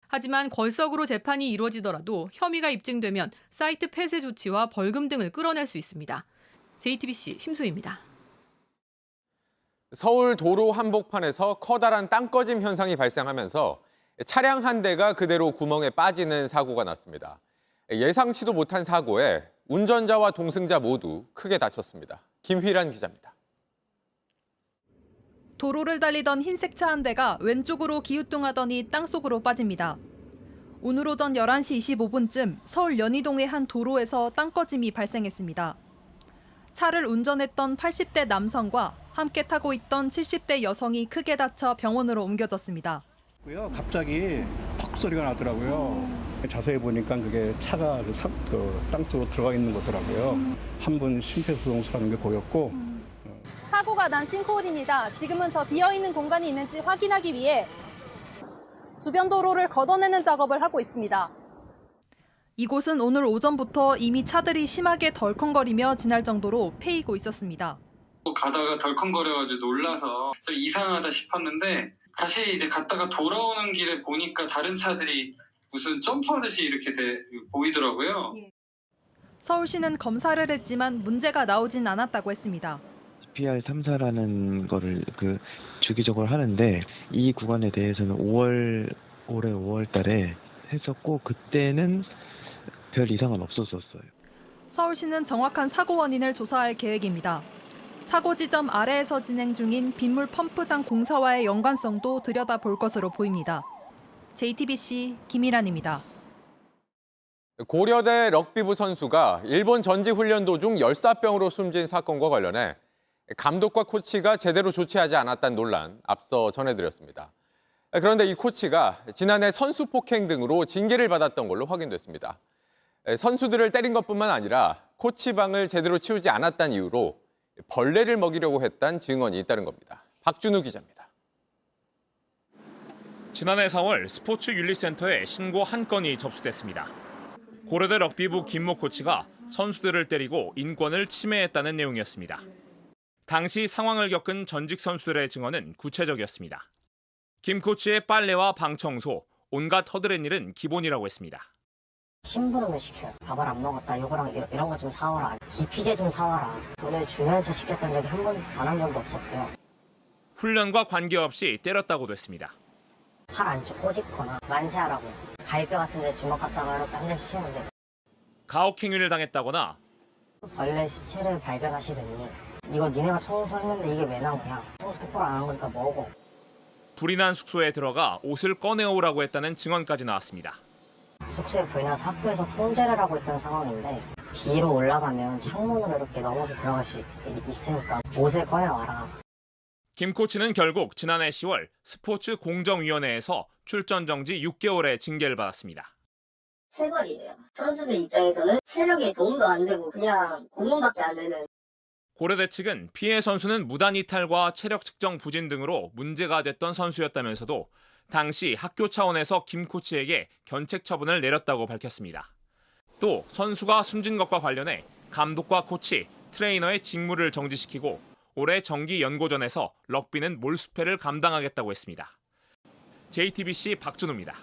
하지만 걸석으로 재판이 이루어지더라도 혐의가 입증되면 사이트 폐쇄 조치와 벌금 등을 끌어낼 수 있습니다. JTBC 심수희입니다. 서울 도로 한복판에서 커다란 땅 꺼짐 현상이 발생하면서 차량 한 대가 그대로 구멍에 빠지는 사고가 났습니다. 예상치도 못한 사고에 운전자와 동승자 모두 크게 다쳤습니다. 김휘란 기자입니다. 도로를 달리던 흰색 차 한 대가 왼쪽으로 기우뚱하더니 땅속으로 빠집니다. 오늘 오전 11시 25분쯤 서울 연희동의 한 도로에서 땅 꺼짐이 발생했습니다. 차를 운전했던 80대 남성과 함께 타고 있던 70대 여성이 크게 다쳐 병원으로 옮겨졌습니다. 갑자기 퍽 소리가 나더라고요. 자세히 보니까 그게 차가 땅속으로 들어가 있는 거더라고요. 한 분 심폐소생술하는 게 보였고. 사고가 난 싱크홀입니다. 지금은 더 비어있는 공간이 있는지 확인하기 위해 주변 도로를 걷어내는 작업을 하고 있습니다. 이곳은 오늘 오전부터 이미 차들이 심하게 덜컹거리며 지날 정도로 패이고 있었습니다. 가다가 덜컹거려가지고 놀라서 좀 이상하다 싶었는데 다시 이제 갔다가 돌아오는 길에 보니까 다른 차들이 무슨 점프하듯이 이렇게 보이더라고요. 서울시는 검사를 했지만 문제가 나오진 않았다고 했습니다. CPR 3사라는 거를 주기적으로 하는데 이 구간에 대해서는 올해 5월 달에 했었고 그때는 별 이상은 없었었어요. 서울시는 정확한 사고 원인을 조사할 계획입니다. 사고 지점 아래에서 진행 중인 빗물 펌프장 공사와의 연관성도 들여다볼 것으로 보입니다. JTBC 김희란입니다. 고려대 럭비부 선수가 일본 전지훈련 도중 열사병으로 숨진 사건과 관련해 감독과 코치가 제대로 조치하지 않았다는 논란 앞서 전해드렸습니다. 그런데 이 코치가 지난해 선수 폭행 등으로 징계를 받았던 걸로 확인됐습니다. 선수들을 때린 것뿐만 아니라 코치방을 제대로 치우지 않았다는 이유로 벌레를 먹이려고 했다는 증언이 있다는 겁니다. 박준우 기자입니다. 지난해 4월 스포츠윤리센터에 신고 한 건이 접수됐습니다. 고려대 럭비부 김모 코치가 선수들을 때리고 인권을 침해했다는 내용이었습니다. 당시 상황을 겪은 전직 선수들의 증언은 구체적이었습니다. 김 코치의 빨래와 방 청소, 온갖 허드렛 일은 기본이라고 했습니다. 심부름을 시켜요. 밥을 안 먹었다, 요거랑 이런 거 좀 사와라, 기피제 좀 사와라. 돈을 주면서 시켰던 적이 단 한 번도 없었고요. 훈련과 관계없이 때렸다고도 했습니다. 팔 안쪽 꼬집거나 만세하라고 갈비 같은 데 주먹 갖다가 이렇게 한 대씩 치면 돼요. 가혹행위를 당했다거나 원래 시체를 발견하시더니 이거 니네가 청소했는데 이게 왜 나오냐. 청소 똑바로 안 한 거니까 먹어. 불이 난 숙소에 들어가 옷을 꺼내오라고 했다는 증언까지 나왔습니다. 숙소에 불이 나서 학교에서 통제를 하고 있던 상황인데 뒤로 올라가면 창문으로 이렇게 넘어서 들어갈 수 있으니까 옷을 꺼내와라. 김 코치는 결국 지난해 10월 스포츠 공정위원회에서 출전 정지 6개월의 징계를 받았습니다. 체벌이에요. 선수들 입장에서는 체력에 도움도 안 되고 그냥 고문밖에 안 되는. 고려대 측은 피해 선수는 무단 이탈과 체력 측정 부진 등으로 문제가 됐던 선수였다면서도 당시 학교 차원에서 김 코치에게 견책 처분을 내렸다고 밝혔습니다. 또 선수가 숨진 것과 관련해 감독과 코치, 트레이너의 직무를 정지시키고 올해 정기 연고전에서 럭비는 몰수패를 감당하겠다고 했습니다. JTBC 박준우입니다.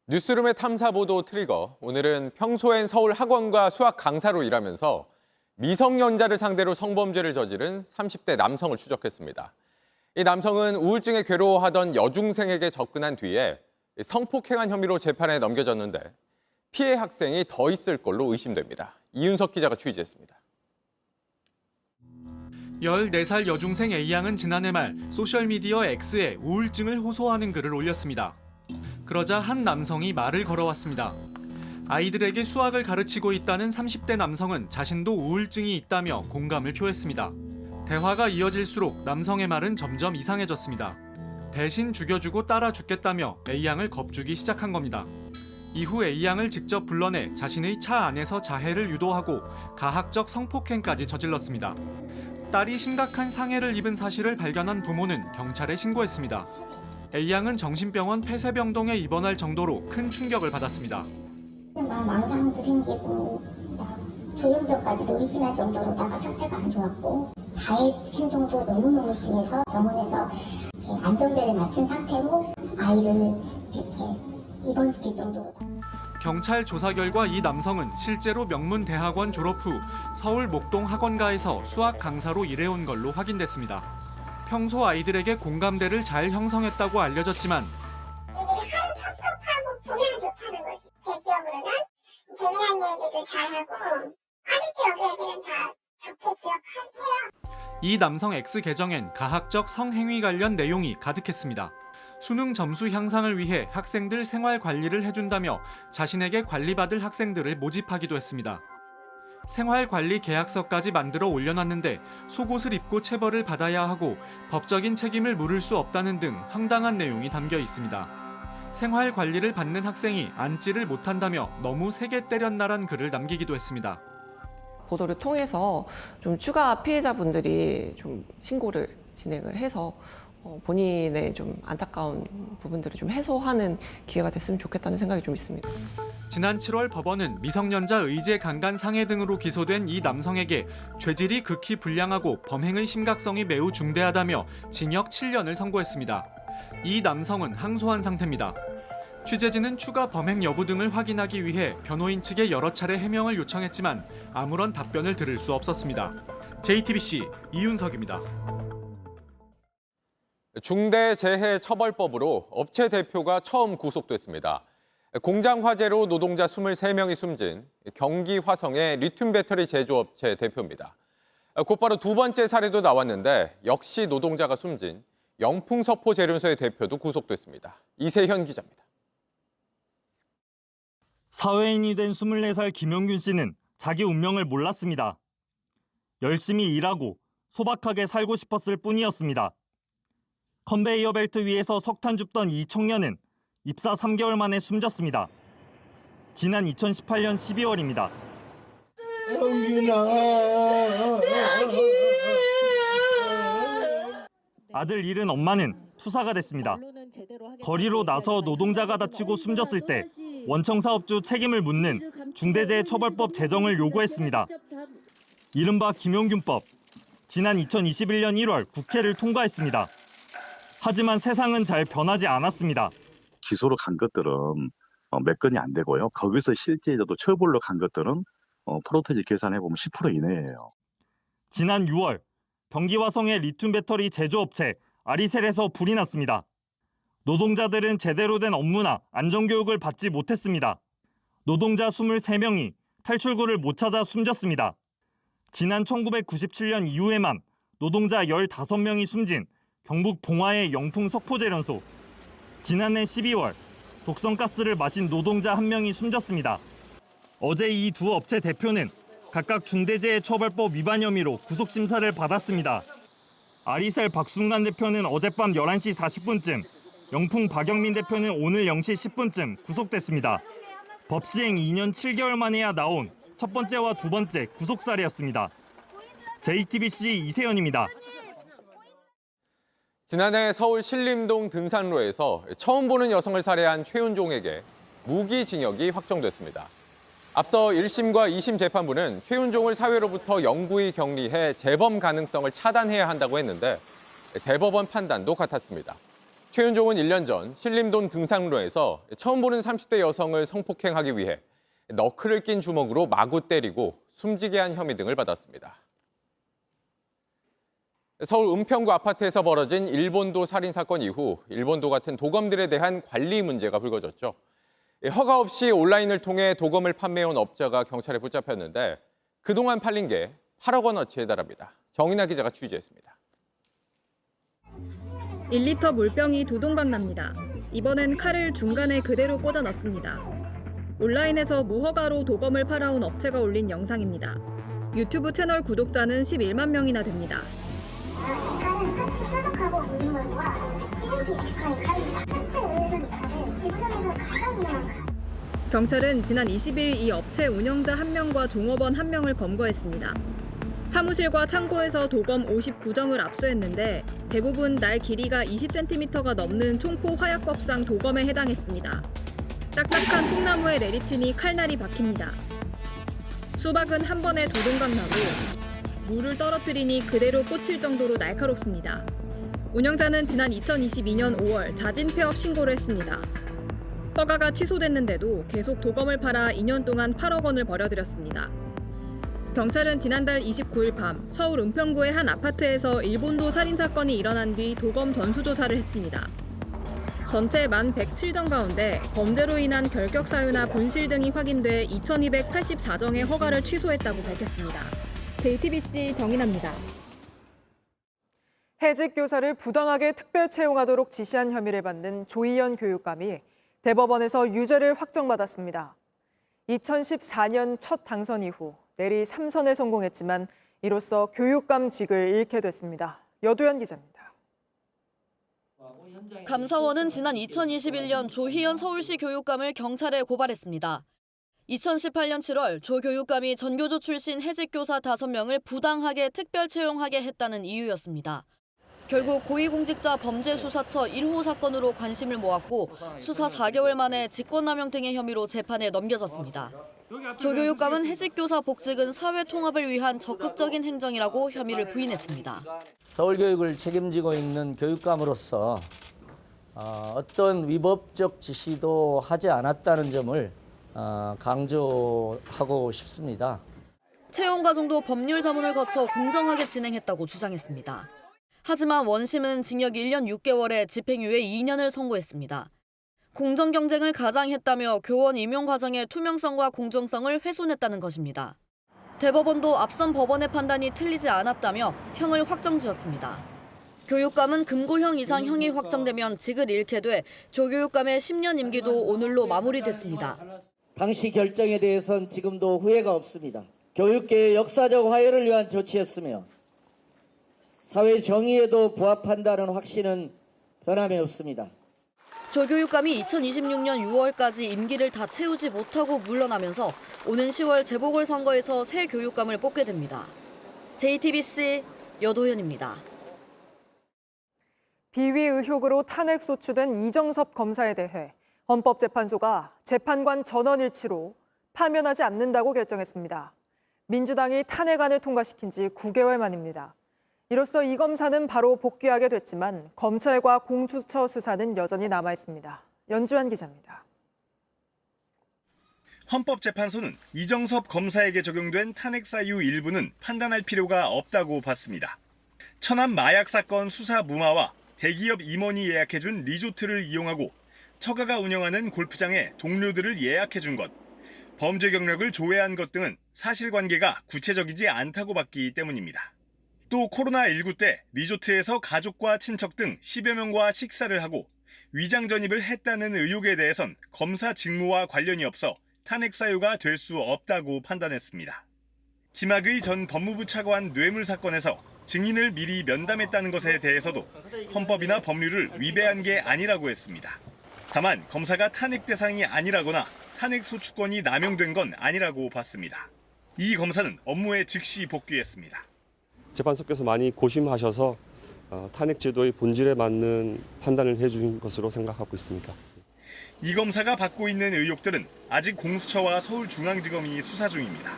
뉴스룸의 탐사보도 트리거. 오늘은 평소엔 서울 학원과 수학 강사로 일하면서 미성년자를 상대로 성범죄를 저지른 30대 남성을 추적했습니다. 이 남성은 우울증에 괴로워하던 여중생에게 접근한 뒤에 성폭행한 혐의로 재판에 넘겨졌는데 피해 학생이 더 있을 걸로 의심됩니다. 이윤석 기자가 취재했습니다. 14살 여중생 A양은 지난해 말 소셜미디어 X에 우울증을 호소하는 글을 올렸습니다. 그러자 한 남성이 말을 걸어왔습니다. 아이들에게 수학을 가르치고 있다는 30대 남성은 자신도 우울증이 있다며 공감을 표했습니다. 대화가 이어질수록 남성의 말은 점점 이상해졌습니다. 대신 죽여주고 따라 죽겠다며 A양을 겁주기 시작한 겁니다. 이후 A양을 직접 불러내 자신의 차 안에서 자해를 유도하고 가학적 성폭행까지 저질렀습니다. 딸이 심각한 상해를 입은 사실을 발견한 부모는 경찰에 신고했습니다. A양은 정신병원 폐쇄병동에 입원할 정도로 큰 충격을 받았습니다. 망상도 생기고 조현병까지도 의심할 정도로다가 상태가 안 좋았고 자해 행동도 너무너무 심해서 병원에서 안정제를 맞춘 상태로 아이를 이렇게 입원시킬 정도로. 경찰 조사 결과 이 남성은 실제로 명문대학원 졸업 후 서울 목동 학원가에서 수학 강사로 일해온 걸로 확인됐습니다. 평소 아이들에게 공감대를 잘 형성했다고 알려졌지만 애들이 하루도 수업하고 보면 좋다는 거지. 제 기억으로는 재미난 얘기도 잘하고 아직도 여기 애들은 다 좋게 기억해요. 이 남성 X 계정엔 가학적 성행위 관련 내용이 가득했습니다. 수능 점수 향상을 위해 학생들 생활 관리를 해준다며 자신에게 관리받을 학생들을 모집하기도 했습니다. 생활관리 계약서까지 만들어 올려놨는데 속옷을 입고 체벌을 받아야 하고 법적인 책임을 물을 수 없다는 등 황당한 내용이 담겨 있습니다. 생활관리를 받는 학생이 앉지를 못한다며 너무 세게 때렸나란 글을 남기기도 했습니다. 보도를 통해서 좀 추가 피해자분들이 좀 신고를 진행을 해서 본인의 좀 안타까운 부분들을 좀 해소하는 기회가 됐으면 좋겠다는 생각이 좀 있습니다. 지난 7월 법원은 미성년자 의제 강간 상해 등으로 기소된 이 남성에게 죄질이 극히 불량하고 범행의 심각성이 매우 중대하다며 징역 7년을 선고했습니다. 이 남성은 항소한 상태입니다. 취재진은 추가 범행 여부 등을 확인하기 위해 변호인 측에 여러 차례 해명을 요청했지만 아무런 답변을 들을 수 없었습니다. JTBC 이윤석입니다. 중대재해처벌법으로 업체 대표가 처음 구속됐습니다. 공장 화재로 노동자 23명이 숨진 경기 화성의 리튬 배터리 제조업체 대표입니다. 곧바로 두 번째 사례도 나왔는데 역시 노동자가 숨진 영풍석포재련소의 대표도 구속됐습니다. 이세현 기자입니다. 사회인이 된 24살 김용균 씨는 자기 운명을 몰랐습니다. 열심히 일하고 소박하게 살고 싶었을 뿐이었습니다. 컨베이어 벨트 위에서 석탄 줍던 이 청년은 입사 3개월 만에 숨졌습니다. 지난 2018년 12월입니다. 아들 잃은 엄마는 투사가 됐습니다. 거리로 나서 노동자가 다치고 숨졌을 때 원청사업주 책임을 묻는 중대재해처벌법 제정을 요구했습니다. 이른바 김용균법. 지난 2021년 1월 국회를 통과했습니다. 하지만 세상은 잘 변하지 않았습니다. 기소로 간 것들은 몇 건이 안 되고요. 거기서 실제로도 처벌로 간 것들은 프로테지 계산해보면 10% 이내예요. 지난 6월 경기 화성의 리튬 배터리 제조업체 아리셀에서 불이 났습니다. 노동자들은 제대로 된 업무나 안전교육을 받지 못했습니다. 노동자 23명이 탈출구를 못 찾아 숨졌습니다. 지난 1997년 이후에만 노동자 15명이 숨진 경북 봉화의 영풍석포재련소. 지난해 12월 독성가스를 마신 노동자 1명이 숨졌습니다. 어제 이 두 업체 대표는 각각 중대재해처벌법 위반 혐의로 구속심사를 받았습니다. 아리셀 박순간 대표는 어젯밤 11시 40분쯤, 영풍 박영민 대표는 오늘 0시 10분쯤 구속됐습니다. 법 시행 2년 7개월 만에야 나온 첫 번째와 두 번째 구속 사례였습니다. JTBC 이세현입니다. 지난해 서울 신림동 등산로에서 처음 보는 여성을 살해한 최윤종에게 무기징역이 확정됐습니다. 앞서 1심과 2심 재판부는 최윤종을 사회로부터 영구히 격리해 재범 가능성을 차단해야 한다고 했는데 대법원 판단도 같았습니다. 최윤종은 1년 전 신림동 등산로에서 처음 보는 30대 여성을 성폭행하기 위해 너클을 낀 주먹으로 마구 때리고 숨지게 한 혐의 등을 받았습니다. 서울 은평구 아파트에서 벌어진 일본도 살인 사건 이후 일본도 같은 도검들에 대한 관리 문제가 불거졌죠. 허가 없이 온라인을 통해 도검을 판매해온 업자가 경찰에 붙잡혔는데 그동안 팔린 게 8억 원어치에 달합니다. 정인아 기자가 취재했습니다. 1리터 물병이 두 동강 납니다. 이번엔 칼을 중간에 그대로 꽂아 넣습니다. 온라인에서 무허가로 도검을 팔아온 업체가 올린 영상입니다. 유튜브 채널 구독자는 11만 명이나 됩니다. 칼은 끝이 뾰족하고 굵은 걸과 TNT 익숙한 칼입니다. 실제 의료선 이 칼은 지구상에서 가장 유명한 칼. 경찰은 지난 20일 이 업체 운영자 1명과 종업원 1명을 검거했습니다. 사무실과 창고에서 도검 59정을 압수했는데 대부분 날 길이가 20cm가 넘는 총포 화약법상 도검에 해당했습니다. 딱딱한 통나무에 내리치니 칼날이 박힙니다. 수박은 한 번에 도동강 나고 물을 떨어뜨리니 그대로 꽂힐 정도로 날카롭습니다. 운영자는 지난 2022년 5월 자진 폐업 신고를 했습니다. 허가가 취소됐는데도 계속 도검을 팔아 2년 동안 8억 원을 벌어들였습니다. 경찰은 지난달 29일 밤 서울 은평구의 한 아파트에서 일본도 살인사건이 일어난 뒤 도검 전수조사를 했습니다. 전체 만 107정 가운데 범죄로 인한 결격 사유나 분실 등이 확인돼 2284정의 허가를 취소했다고 밝혔습니다. JTBC 정인아입니다. 해직 교사를 부당하게 특별 채용하도록 지시한 혐의를 받는 조희연 교육감이 대법원에서 유죄를 확정받았습니다. 2014년 첫 당선 이후 내리 3선에 성공했지만 이로써 교육감직을 잃게 됐습니다. 여도현 기자입니다. 감사원은 지난 2021년 조희연 서울시 교육감을 경찰에 고발했습니다. 2018년 7월 조 교육감이 전교조 출신 해직교사 5명을 부당하게 특별 채용하게 했다는 이유였습니다. 결국 고위공직자 범죄수사처 1호 사건으로 관심을 모았고 수사 4개월 만에 직권남용 등의 혐의로 재판에 넘겨졌습니다. 조 교육감은 해직교사 복직은 사회 통합을 위한 적극적인 행정이라고 혐의를 부인했습니다. 서울교육을 책임지고 있는 교육감으로서 어떤 위법적 지시도 하지 않았다는 점을 강조하고 싶습니다. 채용 과정도 법률 자문을 거쳐 공정하게 진행했다고 주장했습니다. 하지만 원심은 징역 1년 6개월에 집행유예 2년을 선고했습니다. 공정 경쟁을 가장했다며 교원 임용 과정의 투명성과 공정성을 훼손했다는 것입니다. 대법원도 앞선 법원의 판단이 틀리지 않았다며 형을 확정지었습니다. 교육감은 금고형 이상 형이 확정되면 직을 잃게 돼 조 교육감의 10년 임기도 오늘로 마무리됐습니다. 당시 결정에 대해서는 지금도 후회가 없습니다. 교육계의 역사적 화해를 위한 조치였으며 사회 정의에도 부합한다는 확신은 변함이 없습니다. 조 교육감이 2026년 6월까지 임기를 다 채우지 못하고 물러나면서 오는 10월 재보궐선거에서 새 교육감을 뽑게 됩니다. JTBC 여도현입니다. 비위 의혹으로 탄핵 소추된 이정섭 검사에 대해 헌법재판소가 재판관 전원일치로 파면하지 않는다고 결정했습니다. 민주당이 탄핵안을 통과시킨 지 9개월 만입니다. 이로써 이 검사는 바로 복귀하게 됐지만 검찰과 공수처 수사는 여전히 남아있습니다. 연주환 기자입니다. 헌법재판소는 이정섭 검사에게 적용된 탄핵 사유 일부는 판단할 필요가 없다고 봤습니다. 천안 마약 사건 수사 무마와 대기업 임원이 예약해준 리조트를 이용하고 처가가 운영하는 골프장에 동료들을 예약해준 것, 범죄 경력을 조회한 것 등은 사실관계가 구체적이지 않다고 봤기 때문입니다. 또 코로나19 때 리조트에서 가족과 친척 등 10여 명과 식사를 하고 위장 전입을 했다는 의혹에 대해선 검사 직무와 관련이 없어 탄핵 사유가 될 수 없다고 판단했습니다. 김학의 전 법무부 차관 뇌물 사건에서 증인을 미리 면담했다는 것에 대해서도 헌법이나 법률을 위배한 게 아니라고 했습니다. 다만 검사가 탄핵 대상이 아니라거나 탄핵 소추권이 남용된 건 아니라고 봤습니다. 이 검사는 업무에 즉시 복귀했습니다. 재판소께서 많이 고심하셔서 탄핵 제도의 본질에 맞는 판단을 해준 것으로 생각하고 있습니다. 이 검사가 받고 있는 의혹들은 아직 공수처와 서울중앙지검이 수사 중입니다.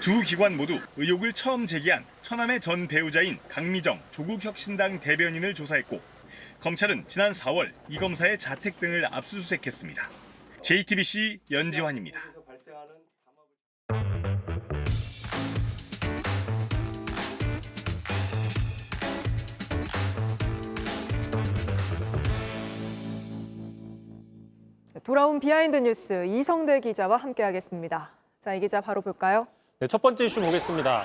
두 기관 모두 의혹을 처음 제기한 처남의 전 배우자인 강미정 조국혁신당 대변인을 조사했고 검찰은 지난 4월 이 검사의 자택 등을 압수수색했습니다. JTBC 연지환입니다. 돌아온 비하인드 뉴스 이성대 기자와 함께하겠습니다. 자, 이 기자 바로 볼까요? 네, 첫 번째 이슈 보겠습니다.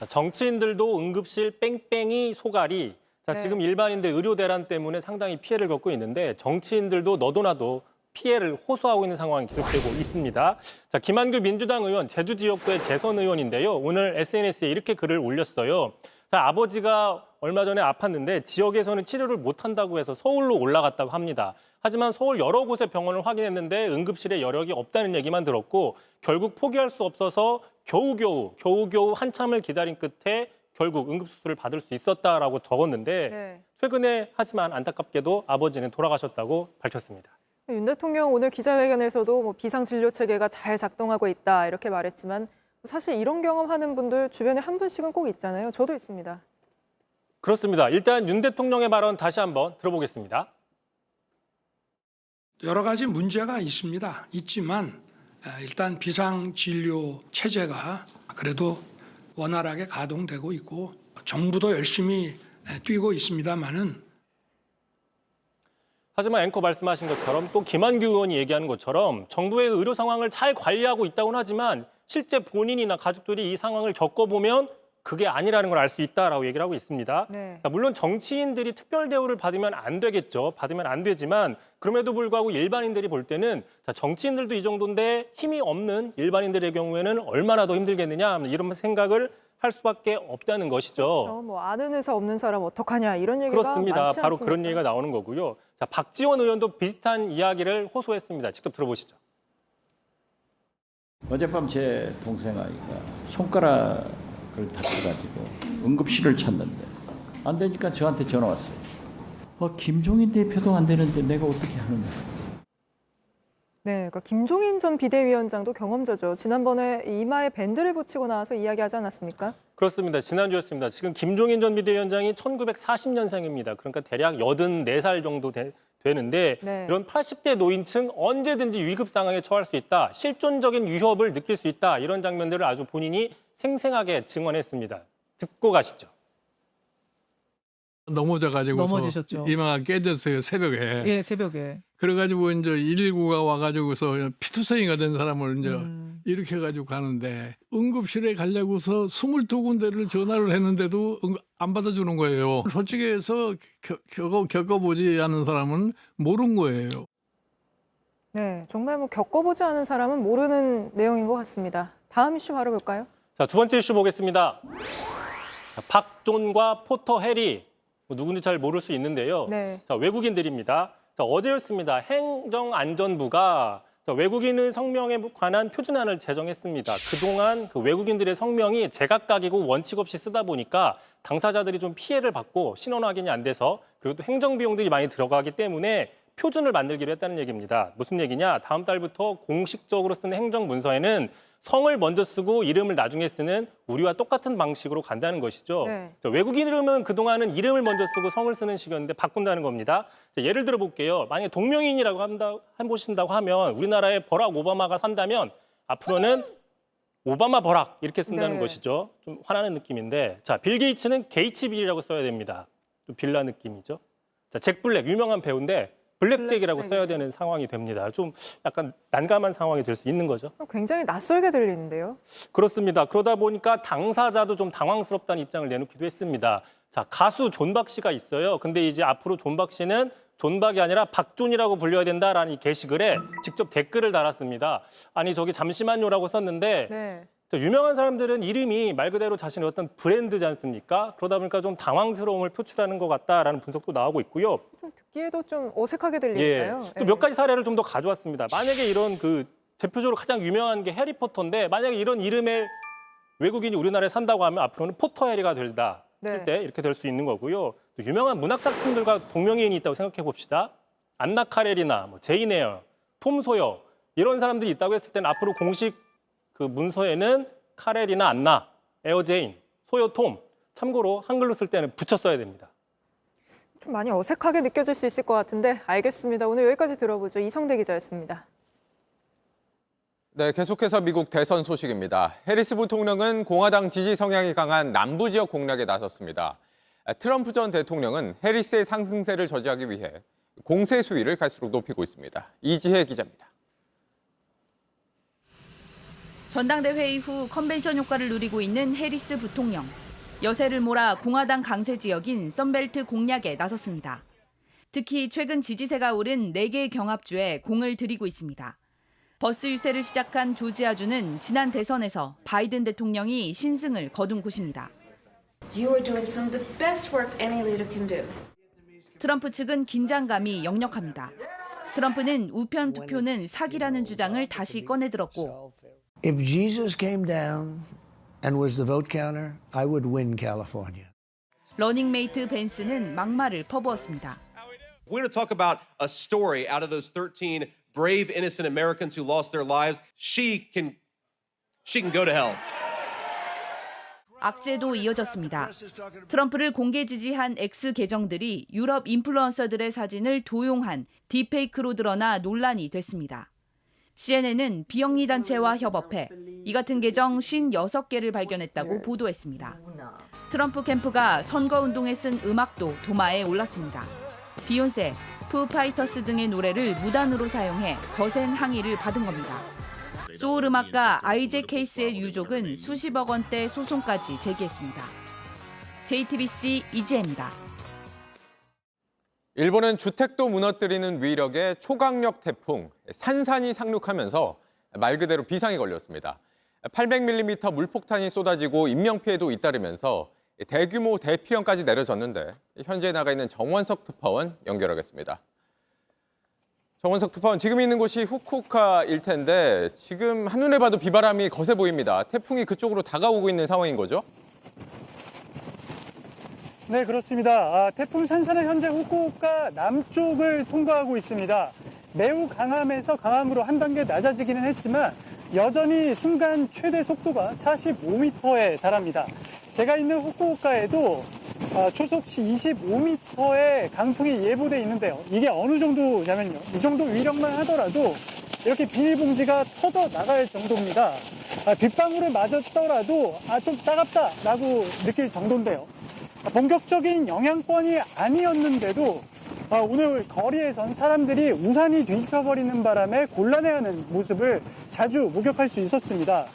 정치인들도 응급실 뺑뺑이 소갈이. 자, 지금 일반인들 의료 대란 때문에 상당히 피해를 겪고 있는데 정치인들도 너도나도 피해를 호소하고 있는 상황이 계속되고 있습니다. 자, 김한규 민주당 의원 제주 지역구의 재선 의원인데요. 오늘 SNS에 이렇게 글을 올렸어요. 자, 아버지가 얼마 전에 아팠는데 지역에서는 치료를 못한다고 해서 서울로 올라갔다고 합니다. 하지만 서울 여러 곳의 병원을 확인했는데 응급실에 여력이 없다는 얘기만 들었고 결국 포기할 수 없어서 겨우겨우 한참을 기다린 끝에 결국 응급수술을 받을 수 있었다라고 적었는데 네. 최근에 하지만 안타깝게도 아버지는 돌아가셨다고 밝혔습니다. 윤 대통령 오늘 기자회견에서도 비상진료체계가 잘 작동하고 있다 이렇게 말했지만 사실 이런 경험하는 분들 주변에 한 분씩은 꼭 있잖아요. 저도 있습니다. 그렇습니다. 일단 윤 대통령의 발언 다시 한번 들어보겠습니다. 여러 가지 문제가 있지만 일단 비상진료 체제가 그래도 원활하게 가동되고 있고 정부도 열심히 뛰고 있습니다만은 하지만 앵커 말씀하신 것처럼 또 김한규 의원이 얘기하는 것처럼 정부의 의료 상황을 잘 관리하고 있다고는 하지만 실제 본인이나 가족들이 이 상황을 겪어보면 그게 아니라는 걸 알 수 있다라고 얘기를 하고 있습니다. 네. 그러니까 물론 정치인들이 특별 대우를 받으면 안 되겠죠. 받으면 안 되지만 그럼에도 불구하고 일반인들이 볼 때는 정치인들도 이 정도인데 힘이 없는 일반인들의 경우에는 얼마나 더 힘들겠느냐 이런 생각을 할 수밖에 없다는 것이죠. 뭐 아는 의사 없는 사람 어떡하냐 이런 얘기가 그렇습니다. 많지 바로 않습니까? 그런 얘기가 나오는 거고요. 자, 박지원 의원도 비슷한 이야기를 호소했습니다. 직접 들어보시죠. 어젯밤 제 동생 아이가 손가락을 다쳐가지고 응급실을 찾는데 안 되니까 저한테 전화 왔어요. 김종인 대표도 안 되는데 내가 어떻게 하느냐. 네, 그러니까 김종인 전 비대위원장도 경험자죠. 지난번에 이마에 밴드를 붙이고 나와서 이야기하지 않았습니까? 그렇습니다. 지난주였습니다. 지금 김종인 전 비대위원장이 1940년생입니다. 그러니까 대략 84살 정도 되는데 네. 이런 80대 노인층 언제든지 위급 상황에 처할 수 있다. 실존적인 위협을 느낄 수 있다. 이런 장면들을 아주 본인이 생생하게 증언했습니다. 듣고 가시죠. 넘어지셨죠. 이마가 깨졌어요, 새벽에. 예, 새벽에. 그래가지고 이제 119가 와가지고서 피투성이가 된 사람을 이제 이렇게 해가지고 가는데 응급실에 가려고서 22군데를 전화를 했는데도 안 받아주는 거예요. 솔직히 해서 겪어보지 않은 사람은 모르는 거예요. 네, 정말 뭐 겪어보지 않은 사람은 모르는 내용인 것 같습니다. 다음 이슈 바로 볼까요? 자, 두 번째 이슈 보겠습니다. 박존과 포터 해리. 누군지 잘 모를 수 있는데요. 네. 자, 외국인들입니다. 자, 어제였습니다. 행정안전부가 외국인의 성명에 관한 표준안을 제정했습니다. 그동안 그 외국인들의 성명이 제각각이고 원칙 없이 쓰다 보니까 당사자들이 좀 피해를 받고 신원 확인이 안 돼서 그리고 또 행정 비용들이 많이 들어가기 때문에 표준을 만들기로 했다는 얘기입니다. 무슨 얘기냐? 다음 달부터 공식적으로 쓰는 행정 문서에는 성을 먼저 쓰고 이름을 나중에 쓰는 우리와 똑같은 방식으로 간다는 것이죠. 네. 외국인 이름은 그동안은 이름을 먼저 쓰고 성을 쓰는 식이었는데 바꾼다는 겁니다. 예를 들어 볼게요. 만약에 동명이인이라고 해보신다고 하면 우리나라에 버락 오바마가 산다면 앞으로는 오바마 버락 이렇게 쓴다는 네. 것이죠. 좀 화나는 느낌인데 자, 빌 게이츠는 게이츠빌이라고 써야 됩니다. 좀 빌라 느낌이죠. 자, 잭 블랙 유명한 배우인데 블랙잭이라고 써야 되는 상황이 됩니다. 좀 약간 난감한 상황이 될 수 있는 거죠. 굉장히 낯설게 들리는데요. 그렇습니다. 그러다 보니까 당사자도 좀 당황스럽다는 입장을 내놓기도 했습니다. 자, 가수 존박 씨가 있어요. 근데 이제 앞으로 존박 씨는 존박이 아니라 박존이라고 불려야 된다라는 이 게시글에 직접 댓글을 달았습니다. 아니 저기 잠시만요라고 썼는데 네. 유명한 사람들은 이름이 말 그대로 자신의 어떤 브랜드지 않습니까? 그러다 보니까 좀 당황스러움을 표출하는 것 같다라는 분석도 나오고 있고요. 좀 듣기에도 좀 어색하게 들리니까요. 또 몇 가지 사례를 좀 더 가져왔습니다. 만약에 이런 그 대표적으로 가장 유명한 게 해리포터인데 만약에 이런 이름의 외국인이 우리나라에 산다고 하면 앞으로는 포터 해리가 된다. 할 때 이렇게 될 수 있는 거고요. 또 유명한 문학 작품들과 동명이인이 있다고 생각해 봅시다. 안나 카렐이나 뭐 제인 에어, 톰 소여 이런 사람들이 있다고 했을 때는 앞으로 공식 그 문서에는 카렐이나 안나, 에어 제인, 소여 톰 참고로 한글로 쓸 때는 붙여 써야 됩니다. 좀 많이 어색하게 느껴질 수 있을 것 같은데 알겠습니다. 오늘 여기까지 들어보죠. 이성대 기자였습니다. 네, 계속해서 미국 대선 소식입니다. 해리스 부통령은 공화당 지지 성향이 강한 남부 지역 공략에 나섰습니다. 트럼프 전 대통령은 해리스의 상승세를 저지하기 위해 공세 수위를 갈수록 높이고 있습니다. 이지혜 기자입니다. 전당대회 이후 컨벤션 효과를 누리고 있는 해리스 부통령. 여세를 몰아 공화당 강세 지역인 선벨트 공략에 나섰습니다. 특히 최근 지지세가 오른 4개의 경합주에 공을 들이고 있습니다. 버스 유세를 시작한 조지아주는 지난 대선에서 바이든 대통령이 신승을 거둔 곳입니다. You are doing some of the best work any leader can do. 트럼프 측은 긴장감이 역력합니다. 트럼프는 우편 투표는 사기라는 주장을 다시 꺼내들었고 If Jesus came down and was the vote counter, I would win California. 러닝메이트 벤스는 막말을 퍼부었습니다. We're going to talk about a story out of those 13 brave, innocent Americans who lost their lives. She can go to hell. 악재도 이어졌습니다. 트럼프를 공개 지지한 X 계정들이 유럽 인플루언서들의 사진을 도용한 딥페이크로 드러나 논란이 됐습니다. CNN은 비영리 단체와 협업해 이 같은 계정 56개를 발견했다고 보도했습니다. 트럼프 캠프가 선거운동에 쓴 음악도 도마에 올랐습니다. 비욘세, 푸파이터스 등의 노래를 무단으로 사용해 거센 항의를 받은 겁니다. 소울 음악가 아이잭 케이스의 유족은 수십억 원대 소송까지 제기했습니다. JTBC 이지혜입니다. 일본은 주택도 무너뜨리는 위력의 초강력 태풍 산산이 상륙하면서 말 그대로 비상이 걸렸습니다. 800mm 물폭탄이 쏟아지고 인명피해도 잇따르면서 대규모 대피령까지 내려졌는데 현재 나가 있는 정원석 특파원 연결하겠습니다. 정원석 특파원, 지금 있는 곳이 후쿠오카일 텐데 지금 한눈에 봐도 비바람이 거세 보입니다. 태풍이 그쪽으로 다가오고 있는 상황인 거죠? 네, 그렇습니다. 태풍 산산은 현재 후쿠오카 남쪽을 통과하고 있습니다. 매우 강함에서 강함으로 한 단계 낮아지기는 했지만 여전히 순간 최대 속도가 45m에 달합니다. 제가 있는 후쿠오카에도 초속 시 25m의 강풍이 예보돼 있는데요. 이게 어느 정도냐면요. 이 정도 위력만 하더라도 이렇게 비닐봉지가 터져 나갈 정도입니다. 빗방울을 맞았더라도 좀 따갑다라고 느낄 정도인데요. 본격적인 영향권이 아니었는데도 오늘 거리에선 사람들이 우산이 뒤집혀버리는 바람에 곤란해하는 모습을 자주 목격할 수 있었습니다.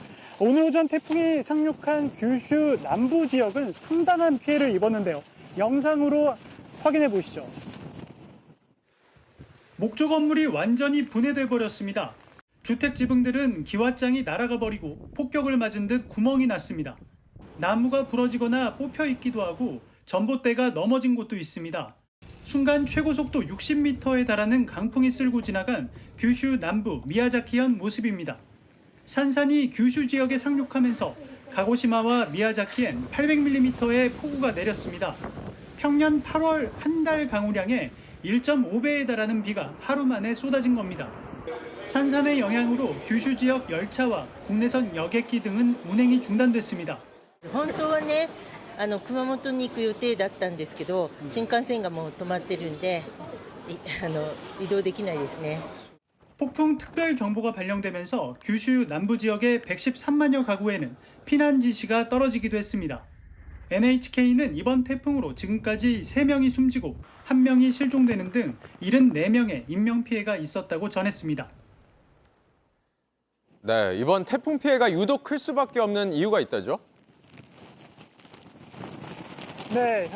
오늘 오전 태풍이 상륙한 규슈 남부 지역은 상당한 피해를 입었는데요. 영상으로 확인해 보시죠. 목조 건물이 완전히 분해돼 버렸습니다. 주택 지붕들은 기와장이 날아가 버리고 폭격을 맞은 듯 구멍이 났습니다. 나무가 부러지거나 뽑혀 있기도 하고 전봇대가 넘어진 곳도 있습니다. 순간 최고 속도 60m에 달하는 강풍이 쓸고 지나간 규슈 남부 미야자키현 모습입니다. 산산이 규슈 지역에 상륙하면서 가고시마와 미야자키엔 800mm의 폭우가 내렸습니다. 평년 8월 한 달 강우량의 1.5배에 달하는 비가 하루 만에 쏟아진 겁니다. 산산의 영향으로 규슈 지역 열차와 국내선 여객기 등은 운행이 중단됐습니다. 本当はね、熊本に行く予定だったんですけど、新幹線がもう止まってるんで、移動できないですね。 폭풍 특별경보가 발령되면서 규슈 남부 지역의 113만여 가구에는 피난 지시가 떨어지기도 했습니다. NHK는 이번 태풍으로 지금까지 3명이 숨지고 1명이 실종되는 등 74명의 인명피해가 있었다고 전했습니다. 네, 이번 태풍 피해가 유독 클 수밖에 없는 이유가 있다죠? 네,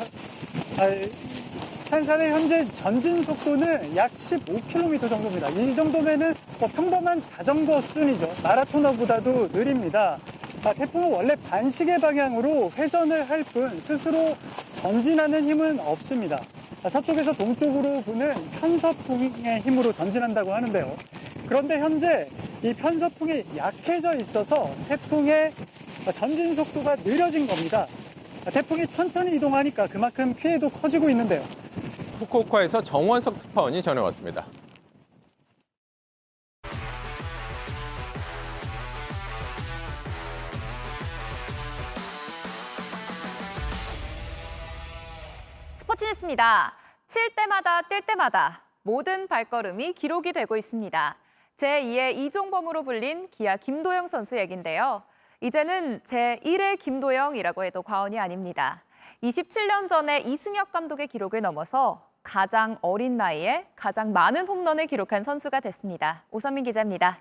산산의 현재 전진 속도는 약 15km 정도입니다. 이 정도면은 평범한 자전거 수준이죠. 마라토너보다도 느립니다. 태풍은 원래 반시계 방향으로 회전을 할 뿐 스스로 전진하는 힘은 없습니다. 서쪽에서 동쪽으로 부는 편서풍의 힘으로 전진한다고 하는데요. 그런데 현재 이 편서풍이 약해져 있어서 태풍의 전진 속도가 느려진 겁니다. 태풍이 천천히 이동하니까 그만큼 피해도 커지고 있는데요. 후쿠오카에서 정원석 특파원이 전해왔습니다. 스포츠 뉴스입니다. 칠 때마다 뛸 때마다 모든 발걸음이 기록이 되고 있습니다. 제2의 이종범으로 불린 기아 김도영 선수 얘긴데요. 이제는 제1의 김도영이라고 해도 과언이 아닙니다. 27년 전에 이승엽 감독의 기록을 넘어서 가장 어린 나이에 가장 많은 홈런을 기록한 선수가 됐습니다. 오선민 기자입니다.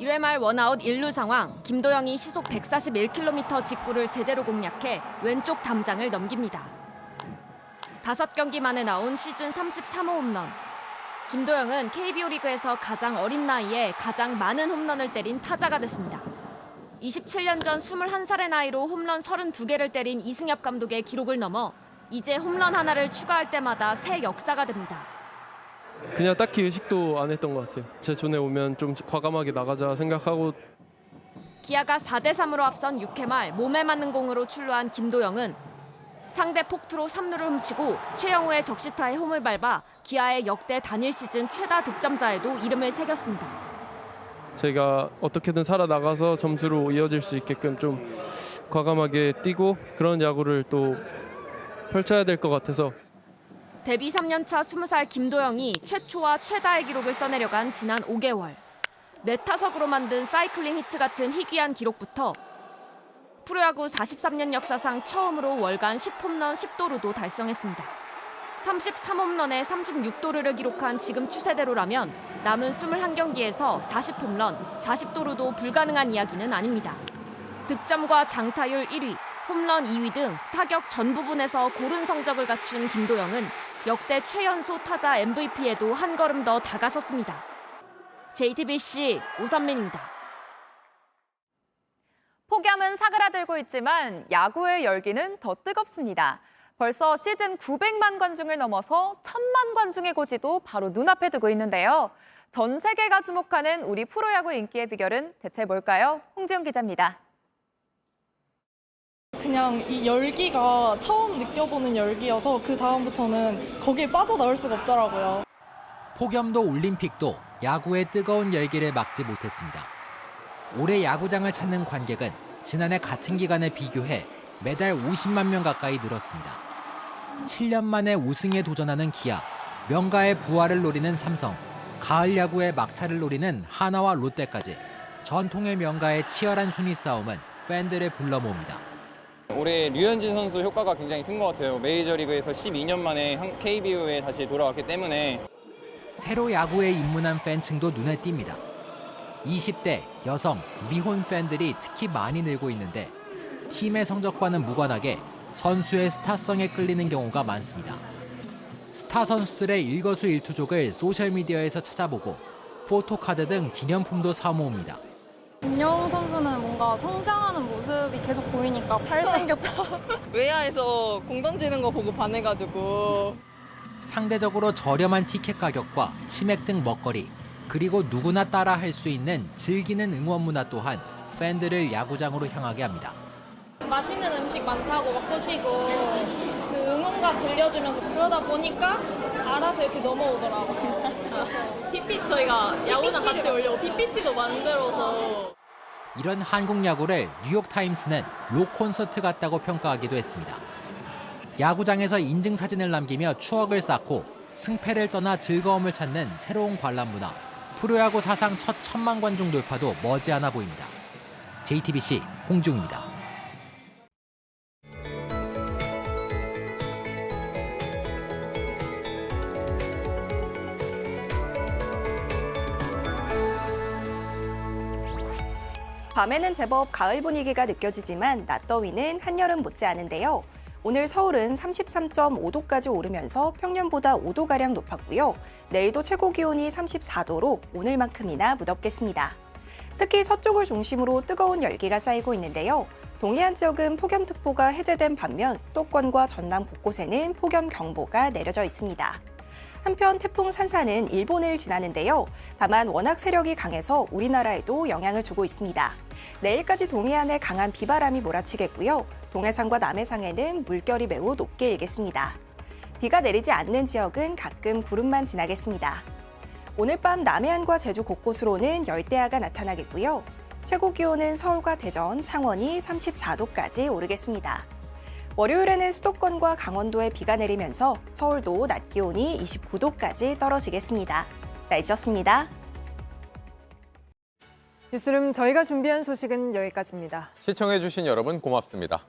1회 말 원아웃 1루 상황, 김도영이 시속 141km 직구를 제대로 공략해 왼쪽 담장을 넘깁니다. 5경기 만에 나온 시즌 33호 홈런. 김도영은 KBO 리그에서 가장 어린 나이에 가장 많은 홈런을 때린 타자가 됐습니다. 27년 전 21살의 나이로 홈런 32개를 때린 이승엽 감독의 기록을 넘어 이제 홈런 하나를 추가할 때마다 새 역사가 됩니다. 그냥 딱히 의식도 안 했던 것 같아요. 제 존에 오면 좀 과감하게 나가자 생각하고. 기아가 4대3으로 앞선 6회 말 몸에 맞는 공으로 출루한 김도영은 상대 폭투로 3루를 훔치고 최영우의 적시타에 홈을 밟아 기아의 역대 단일 시즌 최다 득점자에도 이름을 새겼습니다. 제가 어떻게든 살아나가서 점수로 이어질 수 있게끔 좀 과감하게 뛰고 그런 야구를 또 펼쳐야 될 것 같아서. 데뷔 3년차 20살 김도영이 최초와 최다의 기록을 써내려간 지난 5개월. 4타석으로 만든 사이클링 히트 같은 희귀한 기록부터 프로야구 43년 역사상 처음으로 월간 10홈런 10도루도 달성했습니다. 33홈런에 36도루를 기록한 지금 추세대로라면 남은 21경기에서 40홈런, 40도루도 불가능한 이야기는 아닙니다. 득점과 장타율 1위, 홈런 2위 등 타격 전 부분에서 고른 성적을 갖춘 김도영은 역대 최연소 타자 MVP에도 한 걸음 더 다가섰습니다. JTBC 오선민입니다. 폭염은 사그라들고 있지만 야구의 열기는 더 뜨겁습니다. 벌써 시즌 900만 관중을 넘어서 1000만 관중의 고지도 바로 눈앞에 두고 있는데요. 전 세계가 주목하는 우리 프로야구 인기의 비결은 대체 뭘까요? 홍지영 기자입니다. 그냥 이 열기가 처음 느껴보는 열기여서 그 다음부터는 거기에 빠져나올 수가 없더라고요. 폭염도 올림픽도 야구의 뜨거운 열기를 막지 못했습니다. 올해 야구장을 찾는 관객은 지난해 같은 기간에 비교해 매달 50만 명 가까이 늘었습니다. 7년 만에 우승에 도전하는 기아, 명가의 부활을 노리는 삼성, 가을 야구의 막차를 노리는 하나와 롯데까지 전통의 명가의 치열한 순위 싸움은 팬들을 불러 모읍니다. 올해 류현진 선수 효과가 굉장히 큰 것 같아요. 메이저리그에서 12년 만에 KBO에 다시 돌아왔기 때문에. 새로 야구에 입문한 팬층도 눈에 띕니다. 20대 여성, 미혼 팬들이 특히 많이 늘고 있는데 팀의 성적과는 무관하게 선수의 스타성에 끌리는 경우가 많습니다. 스타 선수들의 일거수일투족을 소셜미디어에서 찾아보고 포토카드 등 기념품도 사 모읍니다. 김영웅 선수는 뭔가 성장하는 모습이 계속 보이니까 잘생겼다. 외야에서 공 던지는 거 보고 반해가지고. 상대적으로 저렴한 티켓 가격과 치맥 등 먹거리, 그리고 누구나 따라 할 수 있는 즐기는 응원 문화 또한 팬들을 야구장으로 향하게 합니다. 맛있는 음식 많다고 먹고 쉬고 그 응원가 들려주면서 그러다 보니까 알아서 이렇게 넘어오더라고요. 그래서 PPT 저희가 야구장 같이 오려고 PPT도 만들어서. 이런 한국 야구를 뉴욕타임스는 록 콘서트 같다고 평가하기도 했습니다. 야구장에서 인증사진을 남기며 추억을 쌓고 승패를 떠나 즐거움을 찾는 새로운 관람 문화. 프로야구 사상 첫 1000만 관중 돌파도 머지않아 보입니다. JTBC 홍중입니다. 밤에는 제법 가을 분위기가 느껴지지만 낮 더위는 한여름 못지 않은데요. 오늘 서울은 33.5도까지 오르면서 평년보다 5도가량 높았고요. 내일도 최고 기온이 34도로 오늘만큼이나 무덥겠습니다. 특히 서쪽을 중심으로 뜨거운 열기가 쌓이고 있는데요. 동해안 지역은 폭염특보가 해제된 반면 수도권과 전남 곳곳에는 폭염경보가 내려져 있습니다. 한편 태풍 산사는 일본을 지나는데요. 다만 워낙 세력이 강해서 우리나라에도 영향을 주고 있습니다. 내일까지 동해안에 강한 비바람이 몰아치겠고요. 동해상과 남해상에는 물결이 매우 높게 일겠습니다. 비가 내리지 않는 지역은 가끔 구름만 지나겠습니다. 오늘 밤 남해안과 제주 곳곳으로는 열대야가 나타나겠고요. 최고 기온은 서울과 대전, 창원이 34도까지 오르겠습니다. 월요일에는 수도권과 강원도에 비가 내리면서 서울도 낮 기온이 29도까지 떨어지겠습니다. 날씨였습니다. 뉴스룸 저희가 준비한 소식은 여기까지입니다. 시청해주신 여러분 고맙습니다.